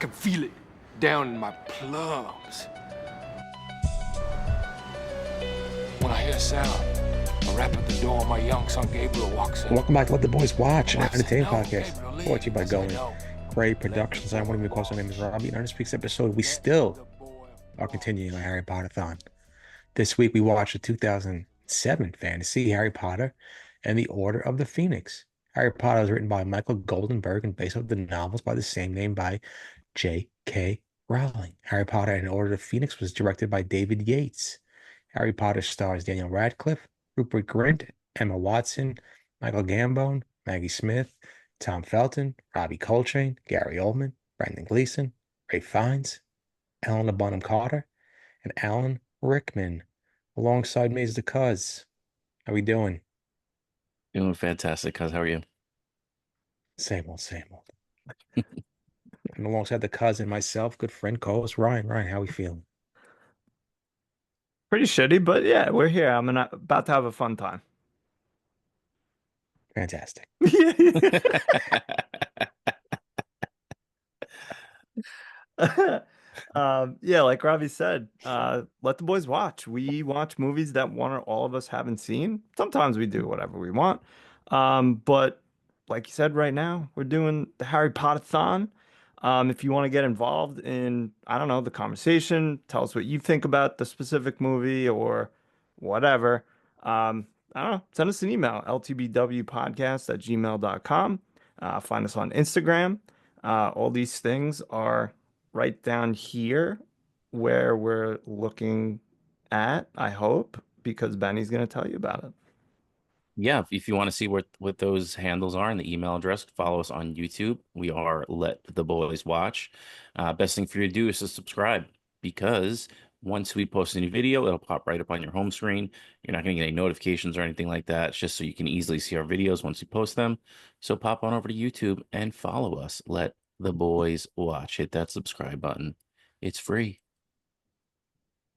can feel it down in my plums. When I hear a sound, a rap at the door, my young son Gabriel walks in. Welcome back to Let the Boys Watch, an I said, entertainment no, podcast Gabriel, leave. brought to you by I said, Going no. Great Productions. I'm one of your hosts. My name is Robbie, and on this week's episode, we still are continuing our Harry Potter-thon. This week, we watched the 2007 fantasy Harry Potter and the Order of the Phoenix. Harry Potter was written by Michael Goldenberg and based on the novels by the same name by J.K. Rowling. Harry Potter and the Order of the Phoenix was directed by David Yates. Harry Potter stars Daniel Radcliffe, Rupert Grint, Emma Watson, Michael Gambon, Maggie Smith, Tom Felton, Robbie Coltrane, Gary Oldman, Brendan Gleeson, Ray Fiennes, Helena Bonham Carter, and Alan Rickman. Alongside me is the Cuz. How we doing? Doing fantastic, cuz how are you? Same old, same old. And alongside the Cuz and myself, good friend, co-host Ryan. Ryan, how we feeling? Pretty shitty, but yeah, we're here. About to have a fun time. Fantastic. Yeah, like Robbie said, let the boys watch. We watch movies that one or all of us haven't seen. Sometimes we do whatever we want. But like you said, right now we're doing the Harry Potter-thon. If you want to get involved in, I don't know, the conversation, tell us what you think about the specific movie or whatever. I don't know, send us an email, ltbwpodcast@gmail.com. Find us on Instagram. All these things are right down here where we're looking at, I hope, because Benny's going to tell you about it. Yeah, if you want to see what those handles are and the email address, follow us on YouTube. We are Let the Boys Watch. Best thing for you to do is to subscribe because once we post a new video, it'll pop right up on your home screen. You're not going to get any notifications or anything like that. It's just so you can easily see our videos once we post them. So pop on over to YouTube and follow us. Let the Boys Watch. Hit that subscribe button. It's free.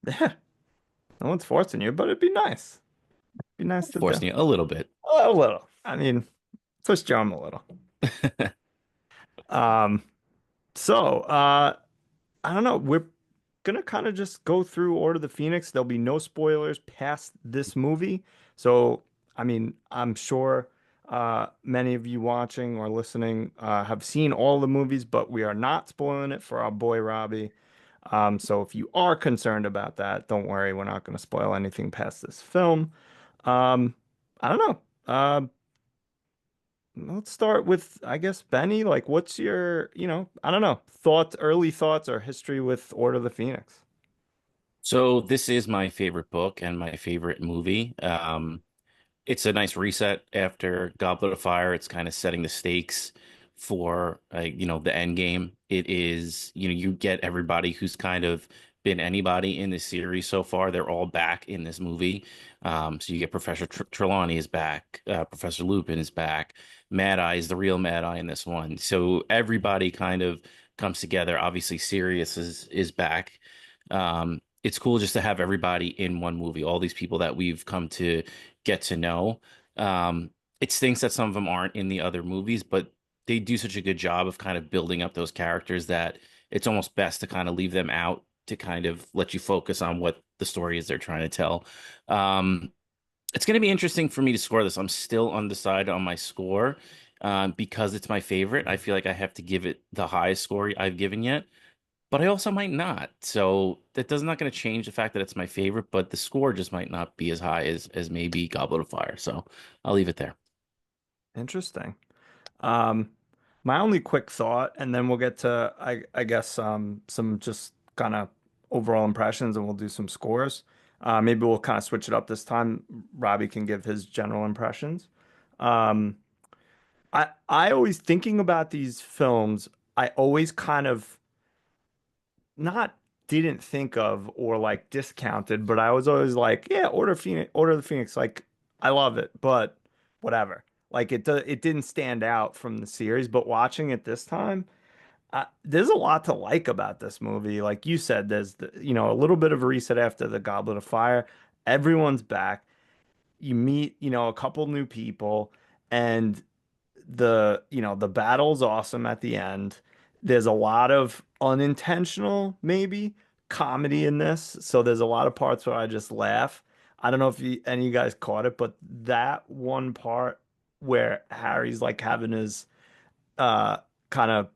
Yeah, no one's forcing you, but it'd be nice. Be nice to Forcing do. you a little bit. A little. I mean, twist your arm a little. Um, I don't know. We're gonna kind of just go through Order of the Phoenix. There'll be no spoilers past this movie. So, I mean, I'm sure many of you watching or listening have seen all the movies, but we are not spoiling it for our boy Robbie. So if you are concerned about that, don't worry, we're not going to spoil anything past this film. Um, I don't know. Let's start with, I guess, Benny. Like, what's your, I don't know, early thoughts or history with Order of the Phoenix? So this is my favorite book and my favorite movie. It's a nice reset after Goblet of Fire. It's kind of setting the stakes for the end game. It is, you get everybody who's kind of been anybody in this series so far. They're all back in this movie. So you get Professor Trelawney is back, Professor Lupin is back, Mad Eye is the real Mad Eye in this one. So everybody kind of comes together. Obviously, Sirius is back. It's cool just to have everybody in one movie, all these people that we've come to get to know. It stinks that some of them aren't in the other movies, but they do such a good job of kind of building up those characters that it's almost best to kind of leave them out to kind of let you focus on what the story is they're trying to tell. It's going to be interesting for me to score this. I'm still undecided on my score because it's my favorite. I feel like I have to give it the highest score I've given yet, but I also might not. So not going to change the fact that it's my favorite, but the score just might not be as high as maybe Goblet of Fire. So I'll leave it there. Interesting. Um, my only quick thought, and then we'll get to, I guess, some just kind of overall impressions, and we'll do some scores. Maybe we'll kind of switch it up this time. Robbie can give his general impressions. Um, I always thinking about these films, I always kind of not didn't think of or like discounted, but I was always like, yeah, Order of the Phoenix, like I love it, but whatever. Like it didn't stand out from the series, but watching it this time, there's a lot to like about this movie. Like you said, there's a little bit of a reset after the Goblet of Fire. Everyone's back. You meet, a couple new people, and the battle's awesome at the end. there's a lot of unintentional, maybe, comedy in this. So there's a lot of parts where I just laugh. I don't know if any of you guys caught it, but that one part where Harry's like having his uh kind of,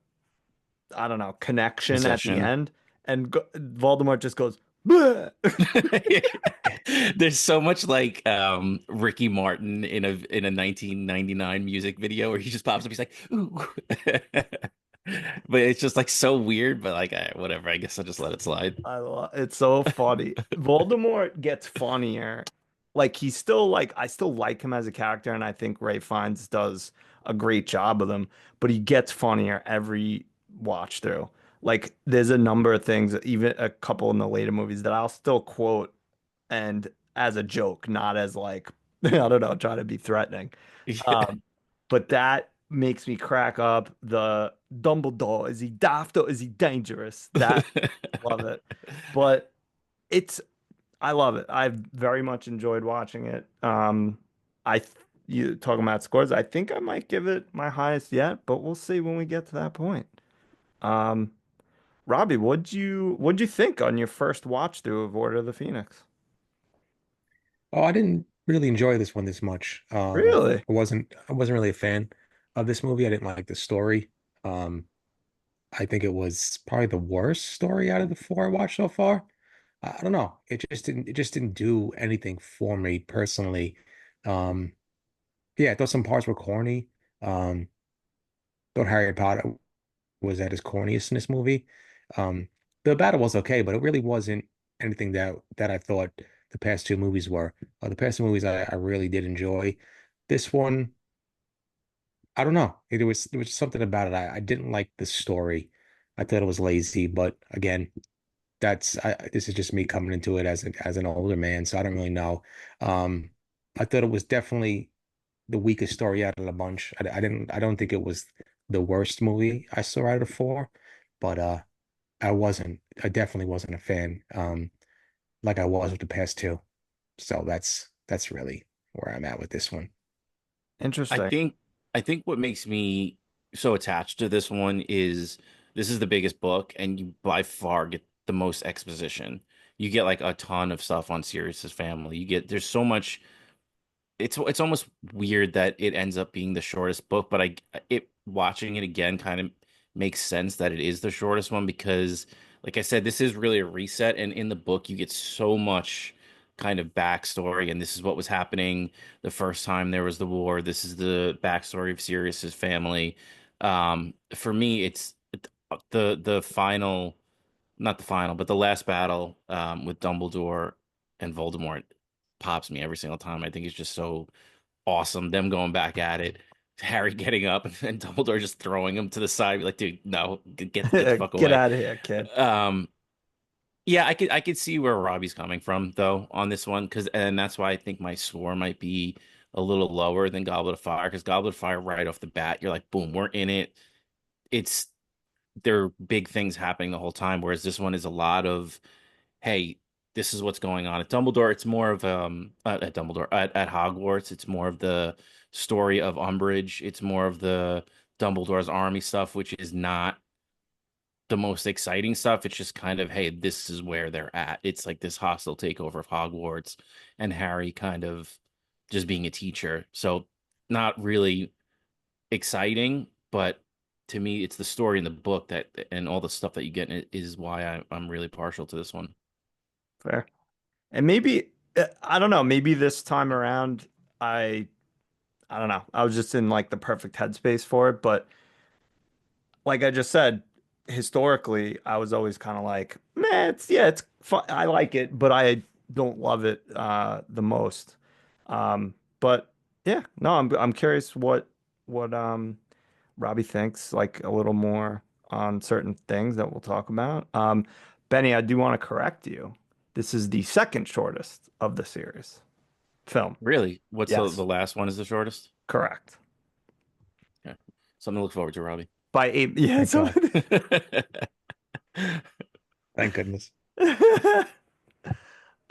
I don't know, connection at the Possession. end, and Voldemort just goes, "Bleh." There's so much like Ricky Martin in a 1999 music video where he just pops up. He's like, ooh. But it's just like so weird. But like, whatever. I guess I'll just let it slide. It's so funny. Voldemort gets funnier. Like he's still like, I still like him as a character, and I think Ray Fiennes does a great job with him, but he gets funnier every watch through. Like there's a number of things, even a couple in the later movies that I'll still quote and as a joke, not as like I don't know, trying to be threatening. Um, but that makes me crack up. The Dumbledore, is he daft or is he dangerous? That love it. But it's I love it. I've very much enjoyed watching it. I you talking about scores, I think I might give it my highest yet, but we'll see when we get to that point. Um, Robbie, what'd you think on your first watch through of Order of the Phoenix? Oh, I didn't really enjoy this one this much. Really? I wasn't really a fan of this movie. I didn't like the story. Um, I think it was probably the worst story out of the four I watched so far. I don't know. It just didn't do anything for me personally. Um, yeah, I thought some parts were corny. Um, thought Harry Potter was at his corniest in this movie. Um, the battle was okay, but it really wasn't anything that I thought the past two movies were. The past two movies I really did enjoy. This one, I don't know. There was something about it. I didn't like the story. I thought it was lazy, but again, this is just me coming into it as an older man, so I don't really know. Um, I thought it was definitely the weakest story out of the bunch. I don't think it was the worst movie I saw out of the four, but I definitely wasn't a fan, like I was with the past two. So that's really where I'm at with this one. I Interesting. think I think what makes me so attached to this one is this is the biggest book, and you by far get the most exposition. You get like a ton of stuff on Sirius's family. There's so much. It's almost weird that it ends up being the shortest book, but I it watching it again kind of makes sense that it is the shortest one because, like I said, this is really a reset, and in the book you get so much kind of backstory, and this is what was happening the first time there was the war. This is the backstory of Sirius's family. For me, it's the final, not the final, but the last battle with Dumbledore and Voldemort pops me every single time. I think it's just so awesome. Them going back at it, Harry getting up and Dumbledore just throwing him to the side, like, dude, no, get the fuck Get away. out of here, kid. Um, yeah, I could see where Robbie's coming from though on this one, and that's why I think my score might be a little lower than Goblet of Fire, because Goblet of Fire right off the bat, you're like, boom, we're in it. It's There are big things happening the whole time, whereas this one is a lot of, hey, this is what's going on at Dumbledore. It's more of at Dumbledore at Hogwarts. It's more of the story of Umbridge. It's more of the Dumbledore's army stuff, which is not the most exciting stuff. It's just kind of, hey, this is where they're at. It's like this hostile takeover of Hogwarts and Harry kind of just being a teacher. So not really exciting, but to me, it's the story in the book that and all the stuff that you get in it is why I'm really partial to this one. Fair. And maybe I don't know, maybe this time around I I don't know. I was just in like the perfect headspace for it, but like I just said, historically, I was always kind of like, man, it's fun. I like it, but I don't love it the most. But yeah, no, I'm curious what Robbie thinks like a little more on certain things that we'll talk about. Benny, I do want to correct you. This is the second shortest of the series film. Really? What's the Yes, last one is the shortest? correct. Okay. Something to look forward to, Robbie. By eight, yeah. Thank So, God. Thank goodness.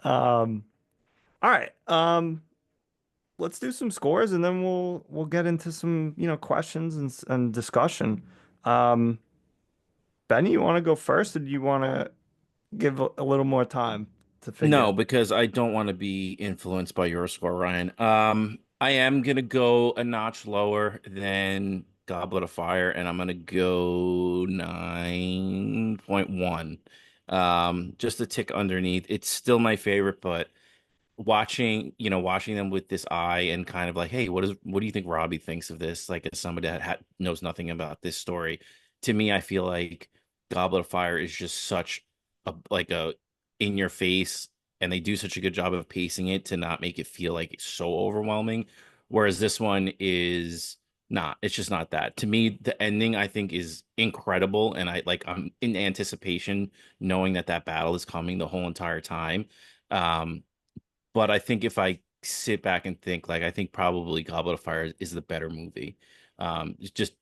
um, all right. Let's do some scores and then we'll get into some, questions and discussion. Um, Benny, you want to go first, or do you want to give a little more time to figure? No, because I don't want to be influenced by your score, Ryan. I am gonna go a notch lower than Goblet of Fire, and I'm gonna go 9.1. Just a tick underneath. It's still my favorite, but watching them with this eye and kind of like, hey, what do you think Robbie thinks of this? Like, as somebody that knows nothing about this story, to me, I feel like Goblet of Fire is just such a in your face, and they do such a good job of pacing it to not make it feel like it's so overwhelming. Whereas this one is not. It's just not that. To me, the ending I think is incredible, and I'm in anticipation, knowing that that battle is coming the whole entire time. Um, but I think if I sit back and think, like, I think probably Goblet of Fire is the better movie. It's just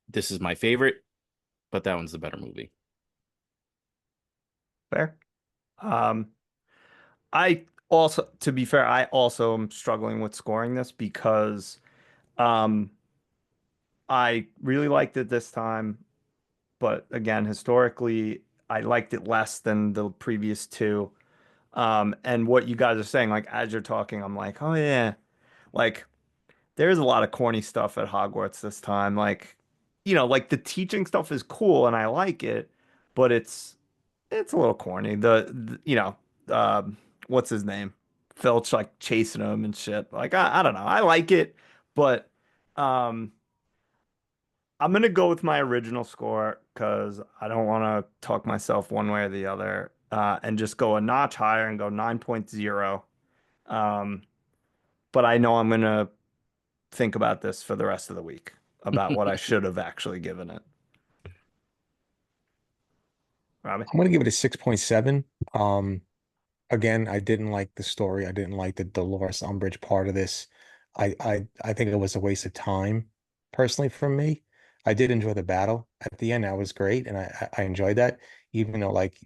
this is my favorite, but that one's the better movie. Fair. Um, I also, to be fair, I also am struggling with scoring this because um, I really liked it this time, but again, historically, I liked it less than the previous two. And what you guys are saying, like as you're talking, I'm like, oh yeah, like there's a lot of corny stuff at Hogwarts this time. Like, like the teaching stuff is cool and I like it, but it's a little corny. What's his name? Filch like chasing him and shit. Like I don't know. I like it, but um I'm gonna go with my original score because I don't want to talk myself one way or the other, and just go a notch higher and go 9.0. Um, but I know I'm gonna think about this for the rest of the week about what I should have actually given it. Robbie? I'm gonna give it a 6.7. Um, Again, I didn't like the story. I didn't like the Dolores Umbridge part of this. I think it was a waste of time, personally, for me. I did enjoy the battle at the end. That was great, and I enjoyed that. Even though like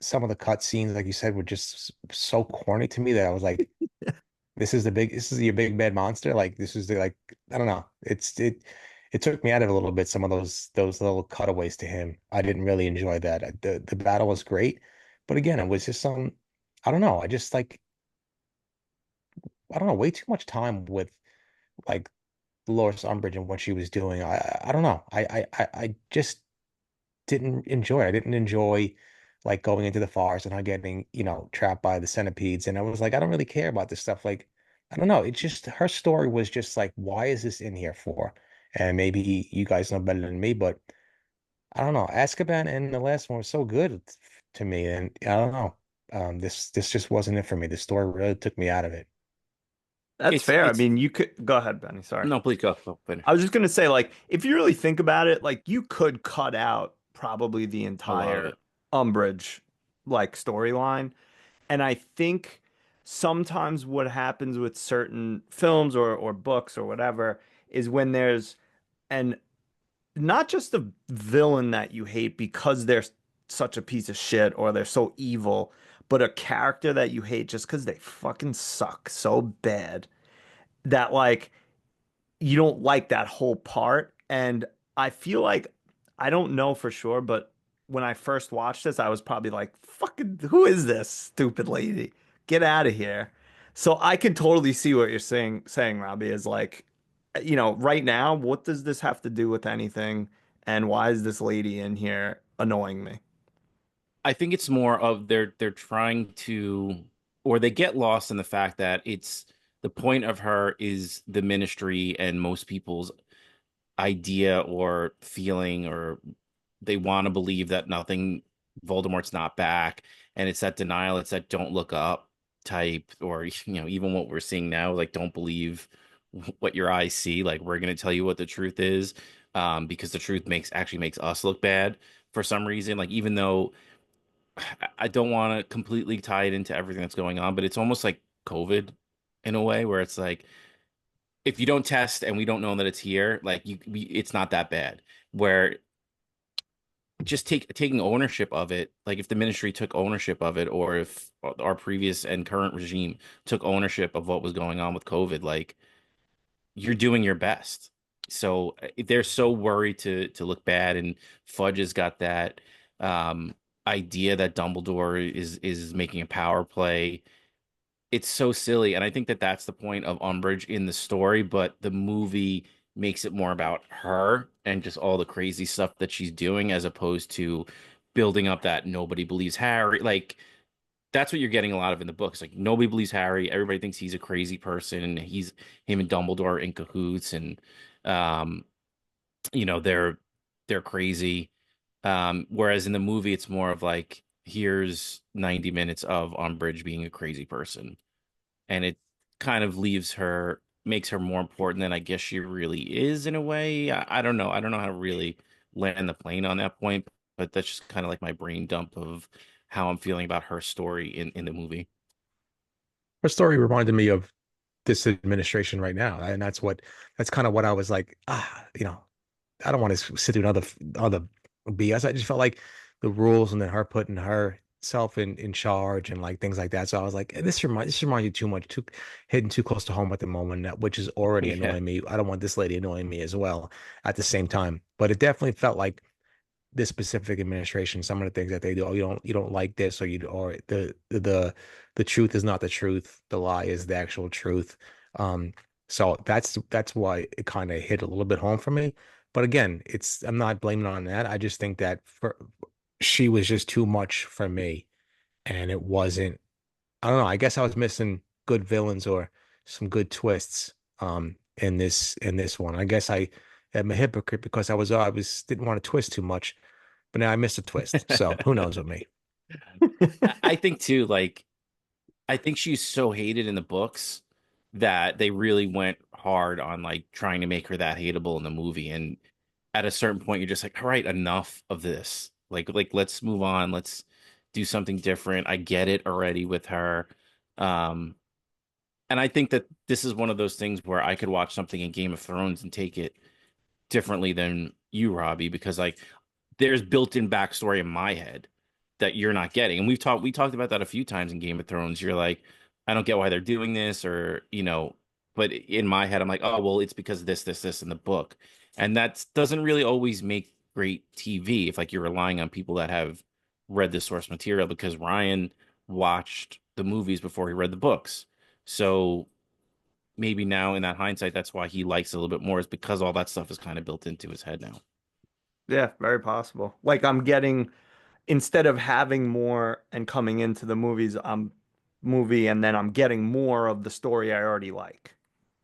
some of the cut scenes, like you said, were just so corny to me that I was like, this is your big bad monster. Like this is the like I don't know. It took me out of it a little bit. Some of those little cutaways to him. I didn't really enjoy that. The battle was great, but again, it was just some I don't know. I just like I don't know, way too much time with like Dolores Umbridge and what she was doing. I don't know. I just didn't enjoy. I didn't enjoy like going into the forest and her getting, trapped by the centipedes. And I was like, I don't really care about this stuff. Like, I don't know. It's just her story was just like, why is this in here for? And maybe you guys know better than me, but I don't know. Azkaban and the last one was so good to me, and I don't know. This just wasn't it for me. The story really took me out of it. That's It's fair. I it's mean, you could go ahead, Benny. Sorry. no, please go finish. I was just gonna say, like, if you really think about it, like you could cut out probably the A lot of entire it. Umbridge like storyline. And I think sometimes what happens with certain films or books or whatever is when there's an not just a villain that you hate because they're such a piece of shit or they're so evil, but a character that you hate just because they fucking suck so bad that like you don't like that whole part. And I feel like I don't know for sure, but when I first watched this, I was probably like, fucking, who is this stupid lady? Get out of here. So I can totally see what you're saying, Robbie, is like, right now, what does this have to do with anything? And why is this lady in here annoying me? I think it's more of they're trying to, or they get lost in the fact that it's the point of her is the ministry and most people's idea or feeling, or they want to believe that nothing, Voldemort's not back, and it's that denial, it's that don't look up type, or even what we're seeing now, like don't believe what your eyes see, like we're going to tell you what the truth is, because the truth actually makes us look bad for some reason. Like, even though I don't want to completely tie it into everything that's going on, but it's almost like COVID in a way, where it's like if you don't test and we don't know that it's here, like it's not that bad. Where just taking ownership of it, like if the ministry took ownership of it, or if our previous and current regime took ownership of what was going on with COVID, like you're doing your best. So they're so worried to look bad, and Fudge has got that um, idea that Dumbledore is making a power play. It's so silly, and I think that that's the point of Umbridge in the story, but the movie makes it more about her and just all the crazy stuff that she's doing, as opposed to building up that nobody believes Harry. Like that's what you're getting a lot of in the books. Like nobody believes Harry. Everybody thinks he's a crazy person, and he's him and Dumbledore are in cahoots, and um, they're crazy. Whereas in the movie, it's more of like here's 90 minutes of Umbridge being a crazy person, and it kind of makes her more important than I guess she really is in a way. I don't know. I don't know how to really land the plane on that point, but that's just kind of like my brain dump of how I'm feeling about her story in the movie. Her story reminded me of this administration right now, and that's kind of what I was like, I don't want to sit through another BS. I just felt like the rules and then her putting herself in charge and like things like that. So I was like, this reminds you too much, too hitting too close to home at the moment, which is already Yeah. annoying me. I don't want this lady annoying me as well at the same time. But it definitely felt like this specific administration, some of the things that they do, oh, you don't like this, or the truth is not the truth, the lie is the actual truth. So that's why it kind of hit a little bit home for me. But again, I'm not blaming on that. I just think that she was just too much for me, and it wasn't. I don't know. I guess I was missing good villains or some good twists in this one. I guess I am a hypocrite because I was didn't want to twist too much, but now I missed a twist. So who knows with me? I think too, like I think she's so hated in the books that they really went hard on like trying to make her that hateable in the movie. And at a certain point, you're just like, all right, enough of this. Like let's move on. Let's do something different. I get it already with her. Um, and I think that this is one of those things where I could watch something in Game of Thrones and take it differently than you, Robbie, because like there's built-in backstory in my head that you're not getting. And we talked about that a few times in Game of Thrones. You're like, I don't get why they're doing this, or but in my head, I'm like, oh well, it's because of this in the book. And that doesn't really always make great TV if like you're relying on people that have read the source material, because Ryan watched the movies before he read the books. So maybe now in that hindsight, that's why he likes it a little bit more, is because all that stuff is kind of built into his head now. Yeah, very possible. Like I'm getting instead of having more and coming into the movie and then I'm getting more of the story I already like.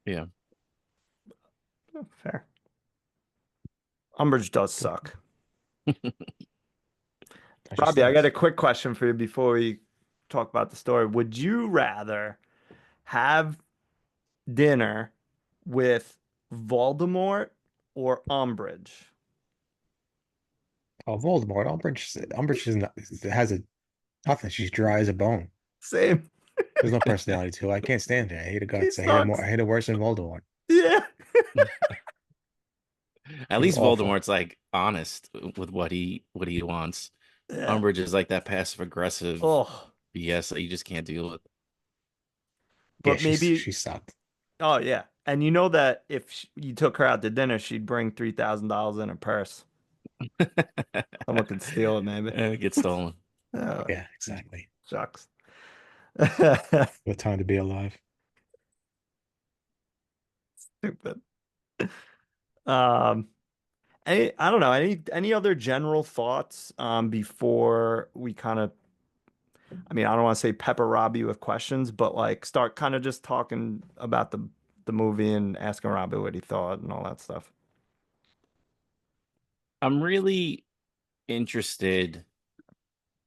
Yeah. Oh, fair. Umbridge does suck. She Robbie, I got a stinks. quick question for you before we talk about the story. Would you rather have dinner with Voldemort or Umbridge? Oh, Voldemort. Umbridge is not, has a nothing. She's dry as a bone. Same. There's no personality to her. I can't stand her. I hate her He guts. I hate her more. sucks. I hate her worse than Voldemort. Yeah. At She's least awful. Voldemort's like honest with what he wants. Yeah. Umbridge is like that passive aggressive Oh, BS that you just can't deal with. Yeah, but maybe, she sucked. oh yeah. And you know that if you took her out to dinner, she'd bring $3,000 in her purse. Someone could steal it, maybe. It gets stolen. Oh, Yeah, exactly. shucks. What time to be alive? Stupid. Um, I don't know, any other general thoughts before we kind of I mean, I don't want to say pepper Robbie with questions, but like start kind of just talking about the movie and asking Robbie what he thought and all that stuff. I'm really interested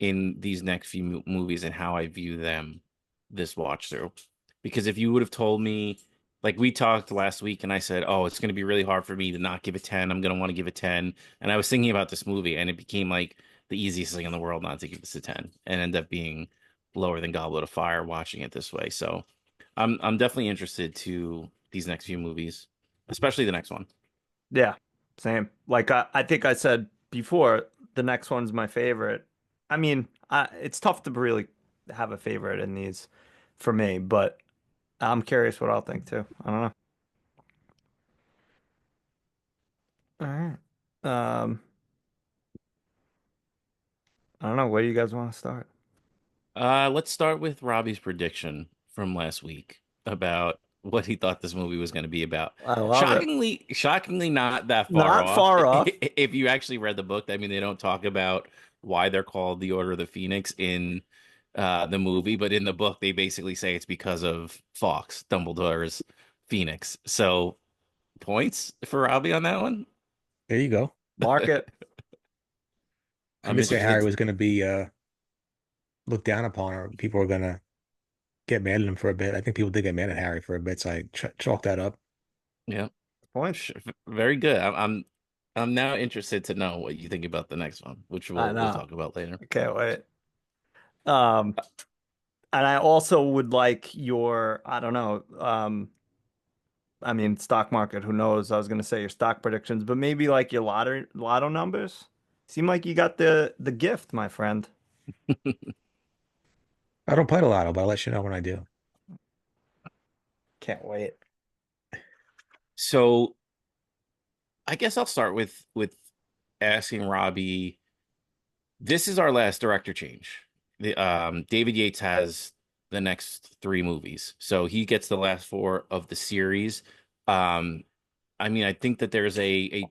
in these next few movies and how I view them this watch through. Because if you would have told me, like we talked last week, and I said, oh, it's going to be really hard for me to not give it 10. I'm going to want to give it 10. And I was thinking about this movie, and it became like the easiest thing in the world not to give this a 10 and end up being lower than Goblet of Fire watching it this way. So I'm definitely interested to these next few movies, especially the next one. Yeah, same. Like I think I said before, the next one's my favorite. I mean, it's tough to really have a favorite in these for me, but I'm curious what I'll think too. I don't know. All right. Um, I don't know. Where do you guys want to start? Let's start with Robbie's prediction from last week about what he thought this movie was going to be about. I love it. Shockingly not that far Not off. far off. If you actually read the book, I mean, they don't talk about why they're called the Order of the Phoenix in the movie, but in the book, they basically say it's because of Fawkes, Dumbledore's Phoenix. So points for Robbie on that one. There you go. Mark it. I I'm did say Harry interested. was going to be looked down upon, or people were going to get mad at him for a bit. I think people did get mad at Harry for a bit, so I ch chalked that up. Yeah, Points. very good. I'm now interested to know what you think about the next one, which I we'll know. talk about later. I can't wait. Um, and I also would like your, I don't know, I mean, stock market, who knows? I was gonna say your stock predictions, but maybe like your lotto numbers. Seem like you got the gift, my friend. I don't play the lotto, but I'll let you know when I do. Can't wait. So I guess I'll start with asking Robbie. This is our last director change. David Yates has the next three movies, so he gets the last four of the series. Um, I mean, I think that there's a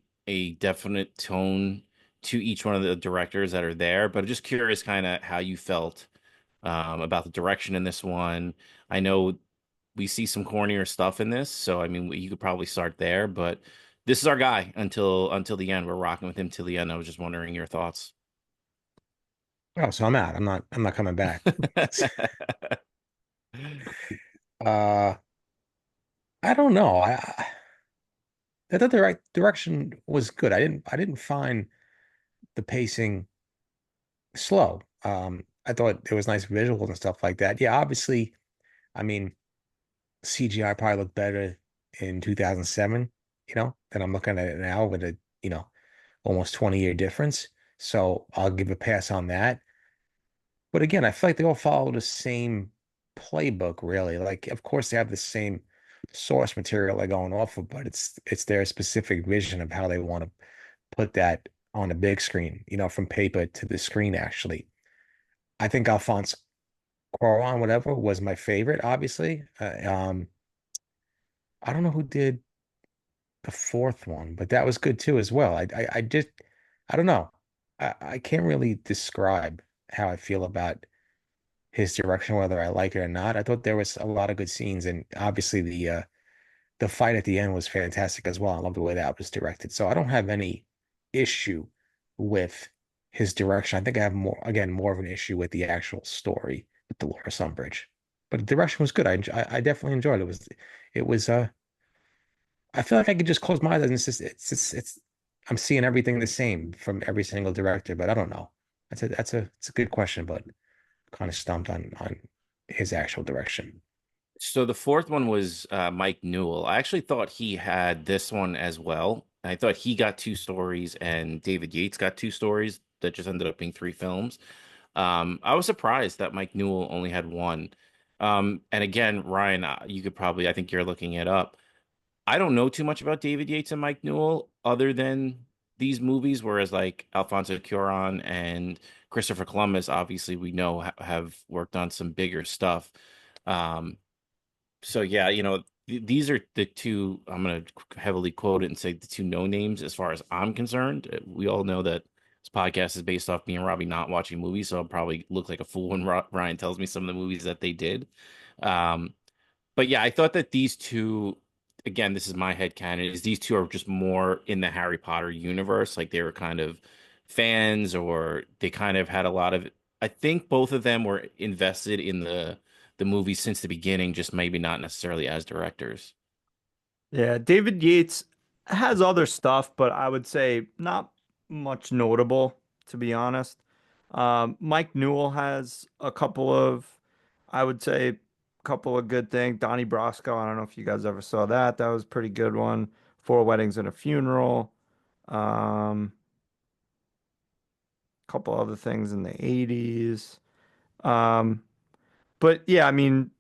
definite tone to each one of the directors that are there, but I'm just curious kind of how you felt about the direction in this one. I know we see some cornier stuff in this, so I mean, you could probably start there, but this is our guy until the end. We're rocking with him till the end. I was just wondering your thoughts. Oh, so I'm out. I'm not coming back. Uh, I don't know. I thought the right direction was good. I didn't find the pacing slow. I thought there was nice visuals and stuff like that. Yeah, obviously, I mean, CGI probably looked better in 2007, than I'm looking at it now with almost 20-year difference. So I'll give a pass on that. But again, I feel like they all follow the same playbook, really. Like, of course, they have the same source material they're going off of, but it's their specific vision of how they want to put that on a big screen, from paper to the screen, actually. I think Alphonse Cuarón, whatever, was my favorite, obviously. I don't know who did the fourth one, but that was good too as well. I just, I don't know. I can't really describe how I feel about his direction, whether I like it or not. I thought there was a lot of good scenes, and obviously the fight at the end was fantastic as well. I love the way that was directed. So I don't have any issue with his direction. I think I have more of an issue with the actual story with Dolores Umbridge. But the direction was good. I definitely enjoyed it. It was I feel like I could just close my eyes and it's I'm seeing everything the same from every single director, but I don't know. It's a good question, but kind of stumped on his actual direction. So the fourth one was Mike Newell. I actually thought he had this one as well. I thought he got two stories and David Yates got two stories that just ended up being three films. I was surprised that Mike Newell only had one. And again, Ryan, you could probably, I think you're looking it up. I don't know too much about David Yates and Mike Newell other than these movies, whereas like Alfonso Cuarón and Christopher Columbus, obviously we know have worked on some bigger stuff. Um, so yeah, these are the two I'm going to heavily quote it and say the two no names as far as I'm concerned. We all know that this podcast is based off me and Robbie not watching movies, so I'll probably look like a fool when Ryan tells me some of the movies that they did. Um, but yeah, I thought that these two, again, this is my headcanon, is these two are just more in the Harry Potter universe. Like they were kind of fans or they kind of had a lot of, I think both of them were invested in the movie since the beginning, just maybe not necessarily as directors. Yeah, David Yates has other stuff, but I would say not much notable, to be honest. Mike Newell has a couple of, I would say, a couple of good things. Donnie Brasco, I don't know if you guys ever saw that. That was a pretty good one. Four Weddings and a Funeral. A couple other things in the 80s. Um, but yeah, I mean,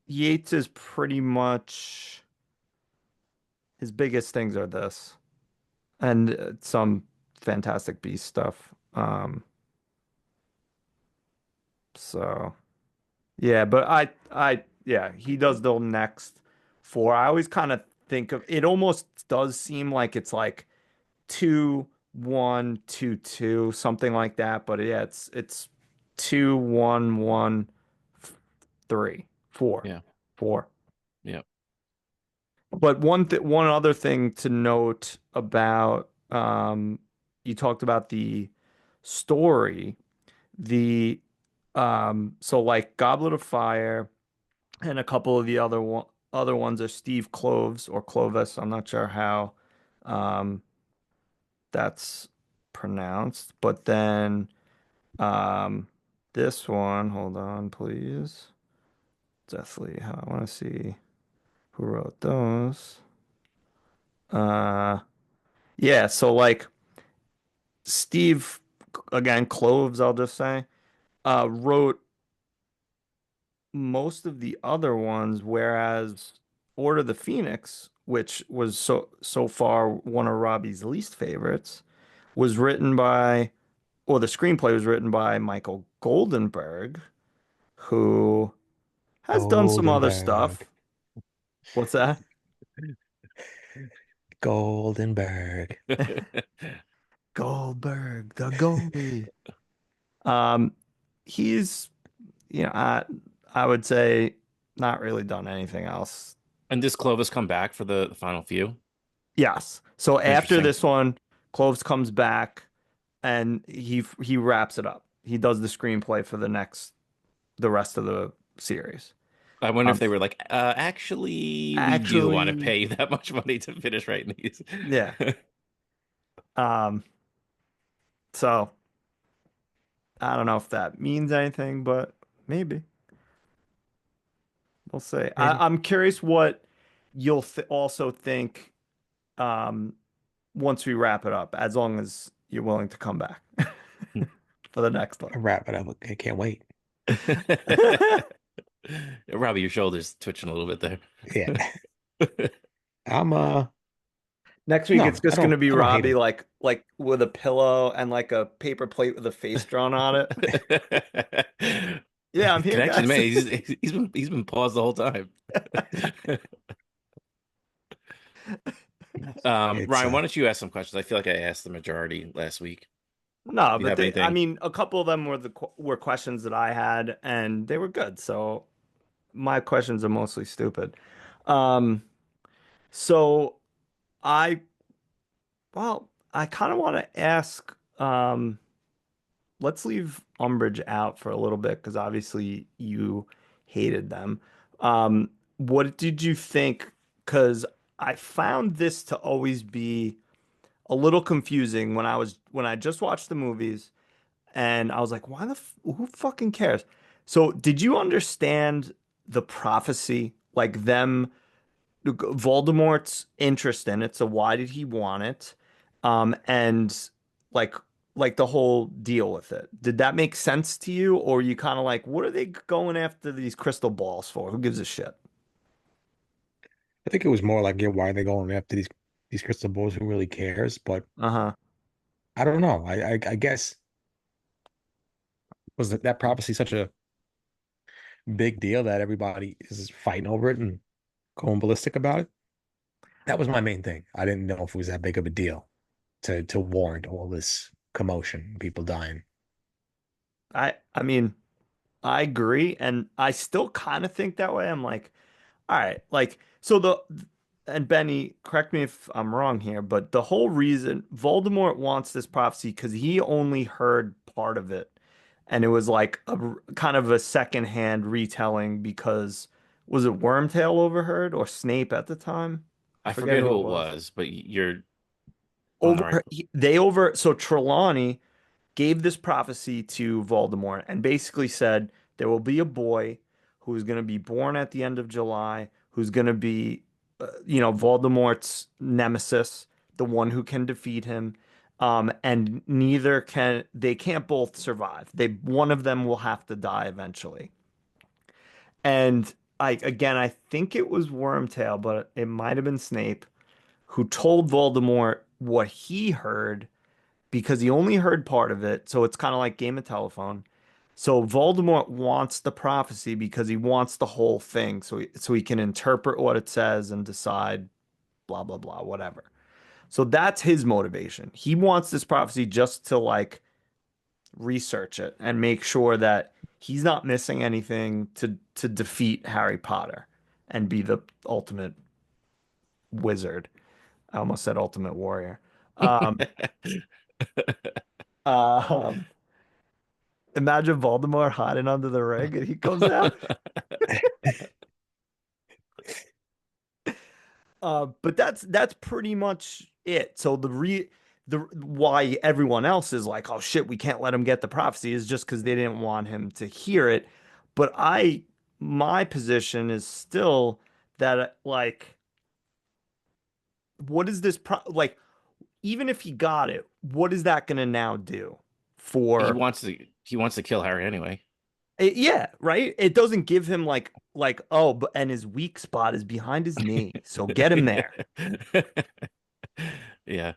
Yates is pretty much. his biggest things are this and some Fantastic Beast stuff. So yeah, but yeah, he does the next four. I always kind of think of it almost does seem like it's like 2-1-2-2, something like that. But yeah, it's 2-1-1-3, 4, Yeah. 4. Yeah. But one other thing to note about you talked about the story, the so like Goblet of Fire and a couple of the other ones are Steve Kloves or Clovis. I'm not sure how um that's pronounced. But then um this one, hold on, please. Deathly, I want to see who wrote those. Uh yeah, so like Steve again, Cloves, I'll just say, wrote most of the other ones, whereas Order of the Phoenix, which was so far one of Robbie's least favorites, was written by, or the screenplay was written by Michael Goldenberg, who has done some other Goldenberg. stuff. What's that? Goldenberg. Goldberg, the goalie. Um, he's, I would say not really done anything else. And does Clovis come back for the final few? Yes. So after Interesting. this one, Cloves comes back and he wraps it up. He does the screenplay for the rest of the series. I wonder if Um, they were like, actually, we do want to actually, pay you that much money to finish writing these. yeah. Um, so I don't know if that means anything, but maybe we'll see. Maybe. I'm curious what you'll th also think um once we wrap it up, as long as you're willing to come back for the next one. I wrap it up. I can't wait. Robbie, your shoulder's twitching a little bit Yeah. there. I'm Next week, it's no, just going to be I don't hate Robbie him. like with a pillow and like a paper plate with a face drawn on it. Yeah, I'm here, Connection, guys. man. He's been paused the whole time. It's Ryan, why don't you ask some questions? I feel like I asked the majority last week. No, Do you but have I anything? mean, a couple of them were questions that I had, and they were good. So my questions are mostly stupid. Um, so I, well, I kind of want to ask. Let's leave Umbridge out for a little bit because obviously you hated them. What did you think? Because I found this to always be a little confusing when I just watched the movies and I was like, who fucking cares? So did you understand the prophecy, like them? Voldemort's interest in it. So why did he want it? And like the whole deal with it. Did that make sense to you, or you kind of like, what are they going after these crystal balls for? Who gives a shit? I think it was more like, yeah, why are they going after these crystal balls? Who really cares? But Uh-huh. I don't know. I guess was that prophecy such a big deal that everybody is fighting over it and going ballistic about it? That was my main thing. I didn't know if it was that big of a deal to warrant all this commotion, people dying. I mean, I agree, and I still kind of think that way. I'm like, all right, like so and Benny, correct me if I'm wrong here, but the whole reason Voldemort wants this prophecy because he only heard part of it, and it was like kind of a secondhand retelling because was it Wormtail overheard or Snape at the time? I I forget forget who who it it was. was, but you're on the right. Over they over so Trelawney gave this prophecy to Voldemort and basically said there will be a boy who's going to be born at the end of July, who's going to be, Voldemort's nemesis, the one who can defeat him. And they can't both survive. One of them will have to die eventually. And again, I think it was Wormtail, but it might have been Snape. who told Voldemort what he heard because he only heard part of it. So it's kind of like Game of Telephone. So Voldemort wants the prophecy because he wants the whole thing, so he can interpret what it says and decide blah blah blah whatever. So that's his motivation. He wants this prophecy just to like research it and make sure that he's not missing anything to defeat Harry Potter and be the ultimate wizard. I almost said ultimate warrior. Um, um, Imagine Voldemort hiding under the ring and he comes out. But that's pretty much it. So the why everyone else is like, oh shit, we can't let him get the prophecy is just because they didn't want him to hear it. But my position is still that like, what is this like? Even if he got it, what is that going to now do He for? wants to he wants to kill Harry anyway. Yeah, right. It doesn't give him like oh, but and his weak spot is behind his knee, so get him there. Yeah.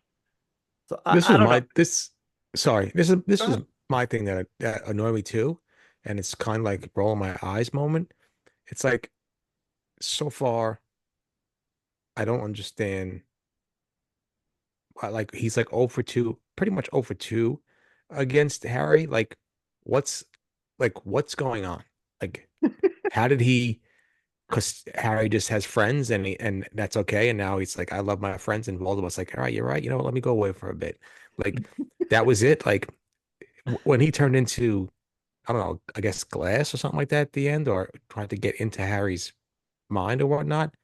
So This I was don't know. my this sorry, this Go was ahead. my thing that annoyed me too, and it's kind of like rolling my eyes moment. It's like so far I don't understand like he's like 0 for 2, pretty much 0 for 2 against Harry. What's what's going on? Like how did he because Harry just has friends and that's okay. And now he's like, I love my friends. And Voldemort's like, all right, you're right. You know what? Let me go away for a bit. Like that was it. Like when he turned into, I don't know, I guess glass or something like that at the end, or tried to get into Harry's mind or whatnot.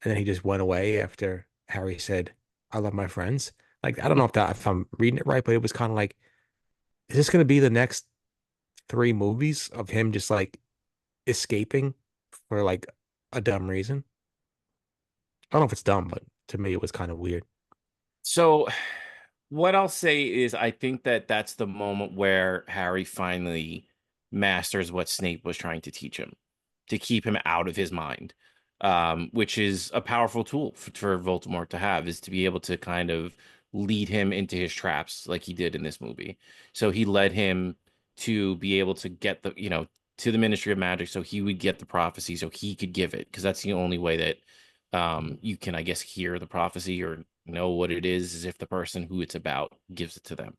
And then he just went away after Harry said, I love my friends. Like, I don't know if I'm reading it right, but it was kind of like, is this going to be the next 3 movies of him just like escaping for like a dumb reason? I don't know if it's dumb, but to me, it was kind of weird. So what I'll say is I think that that's the moment where Harry finally masters what Snape was trying to teach him to keep him out of his mind, which is a powerful tool for Voldemort to have, is to be able to kind of lead him into his traps like he did in this movie. So he led him to be able to get to the Ministry of Magic so he would get the prophecy so he could give it because that's the only way that you can, I guess, hear the prophecy or know what it is if the person who it's about gives it to them.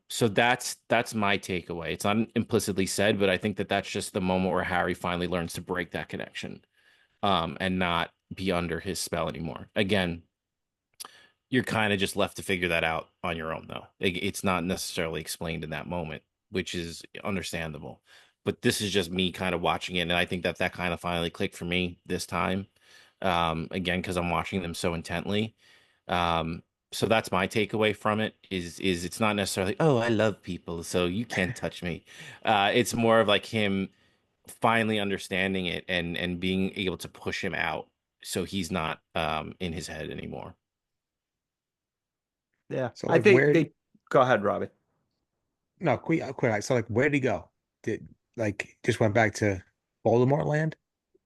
So that's my takeaway. It's not implicitly said, but I think that that's just the moment where Harry finally learns to break that connection, and not be under his spell anymore. Again, you're kind of just left to figure that out on your own, though. It's not necessarily explained in that moment, which is understandable. But this is just me kind of watching it, and I think that that kind of finally clicked for me this time. Again, because I'm watching them so intently. So that's my takeaway from it is it's not necessarily, oh, I love people, so you can't touch me. It's more of like him finally understanding it and being able to push him out so he's not in his head anymore. Yeah, So I like, think they go ahead, Robbie. no, quick. So like, where'd he go? Did like just went back to Voldemort land?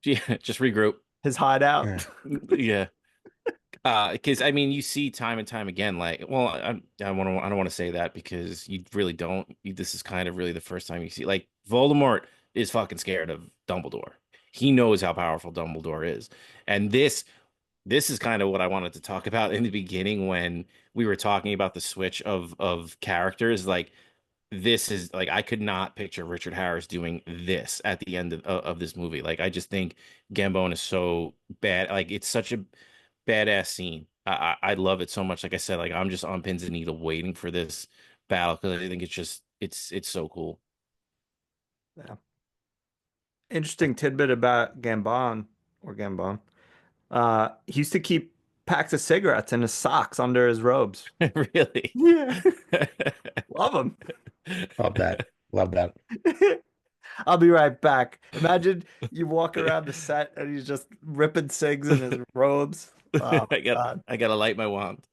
Yeah, just regroup. His hideout. Yeah. Yeah. Because I mean, you see time and time again, like, well, I don't want to say that because you really don't. This is kind of really the first time you see, like, Voldemort is fucking scared of Dumbledore. He knows how powerful Dumbledore is, and this is kind of what I wanted to talk about in the beginning when we were talking about the switch of characters. Like, this is like I could not picture Richard Harris doing this at the end of this movie. Like, I just think Gambon is so bad. Like, it's such a badass scene. I love it so much. Like I said, like I'm just on pins and needles waiting for this battle because I think it's just it's so cool. Yeah. Interesting tidbit about Gambon. He used to keep packs of cigarettes in his socks under his robes. Really. Yeah. Love him. Love that. Love that. I'll be right back. Imagine you walk around the set and he's just ripping cigs in his robes. Oh my God. I gotta light my wand.